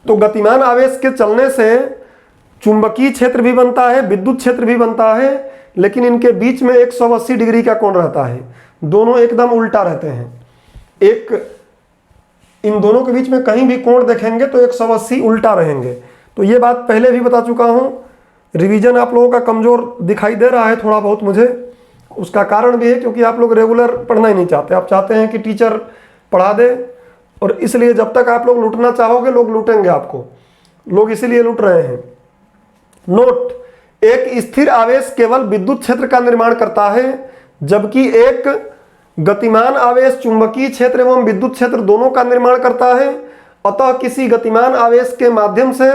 तो गतिमान आवेश के चलने से चुंबकीय क्षेत्र भी बनता है, विद्युत क्षेत्र भी बनता है, लेकिन इनके बीच में 180 डिग्री का कोण रहता है, दोनों एकदम उल्टा रहते हैं। एक इन दोनों के बीच में कहीं भी कोण देखेंगे तो 180 उल्टा रहेंगे। तो ये बात पहले भी बता चुका हूं। रिवीजन आप लोगों का कमजोर दिखाई दे रहा है थोड़ा बहुत मुझे, उसका कारण भी है क्योंकि आप लोग रेगुलर पढ़ना ही नहीं चाहते, आप चाहते हैं कि टीचर पढ़ा दे, और इसलिए जब तक आप लोग लूटना चाहोगे लोग लूटेंगे आपको, लोग इसीलिए लूट रहे हैं। नोट, एक स्थिर आवेश केवल विद्युत क्षेत्र का निर्माण करता है, जबकि एक गतिमान आवेश चुंबकीय क्षेत्र एवं विद्युत क्षेत्र दोनों का निर्माण करता है। अतः किसी गतिमान आवेश के माध्यम से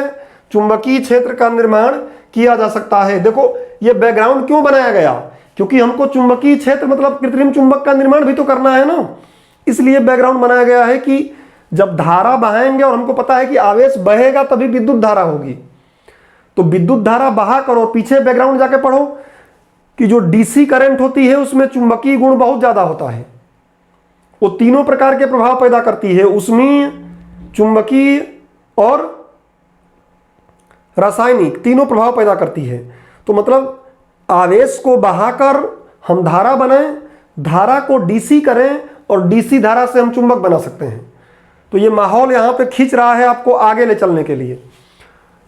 चुंबकीय क्षेत्र का निर्माण किया जा सकता है। देखो ये बैकग्राउंड क्यों बनाया गया, क्योंकि हमको चुंबकीय क्षेत्र मतलब कृत्रिम चुंबक का निर्माण भी तो करना है ना, इसलिए बैकग्राउंड बनाया गया है कि जब धारा बहाएंगे, और हमको पता है कि आवेश बहेगा तभी विद्युत धारा होगी, तो विद्युत धारा बहा करो। पीछे बैकग्राउंड जाके पढ़ो कि जो डीसी करंट होती है उसमें चुंबकीय गुण बहुत ज्यादा होता है, वो तीनों प्रकार के प्रभाव पैदा करती है, उसमें चुंबकीय और रासायनिक तीनों प्रभाव पैदा करती है। तो मतलब आवेश को बहाकर हम धारा बनाएं, धारा को डीसी करें और डीसी धारा से हम चुंबक बना सकते हैं। तो ये माहौल यहां पे खींच रहा है आपको आगे ले चलने के लिए,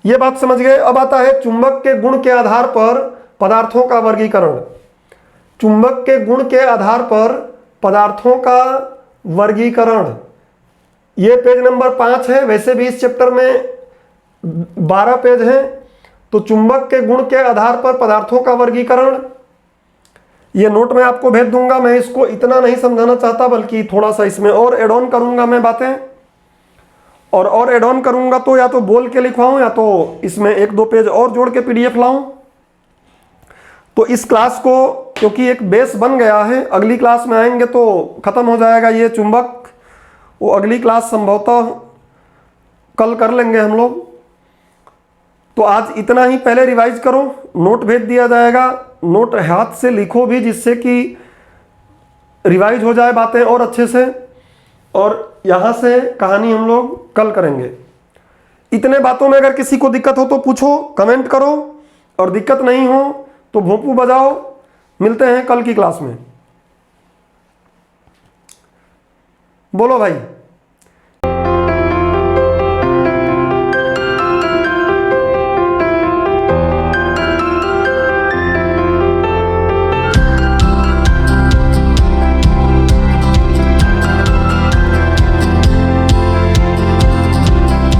ये बात समझ गए। अब आता है चुंबक के गुण के आधार पर पदार्थों का वर्गीकरण। चुंबक के गुण के आधार पर पदार्थों का वर्गीकरण, ये पेज नंबर 5 है। वैसे भी इस चैप्टर में 12 पेज हैं। तो चुंबक के गुण के आधार पर पदार्थों का वर्गीकरण, ये नोट में आपको भेज दूंगा। मैं इसको इतना नहीं समझाना चाहता, बल्कि थोड़ा सा इसमें और एड ऑन करूंगा मैं बातें, और एड ऑन करूंगा तो या तो बोल के लिखवाऊं या तो इसमें 1-2 पेज और जोड़ के पीडीएफ लाऊं। तो इस क्लास को क्योंकि एक बेस बन गया है, अगली क्लास में आएंगे तो खत्म हो जाएगा ये चुंबक। वो अगली क्लास संभवतः कल कर लेंगे हम लोग। तो आज इतना ही, पहले रिवाइज करो, नोट भेज दिया जाएगा, नोट हाथ से लिखो भी, जिससे कि रिवाइज हो जाए बातें और अच्छे से। और यहाँ से कहानी हम लोग कल करेंगे। इतने बातों में अगर किसी को दिक्कत हो तो पूछो, कमेंट करो, और दिक्कत नहीं हो तो भोंपू बजाओ। मिलते हैं कल की क्लास में। बोलो भाई।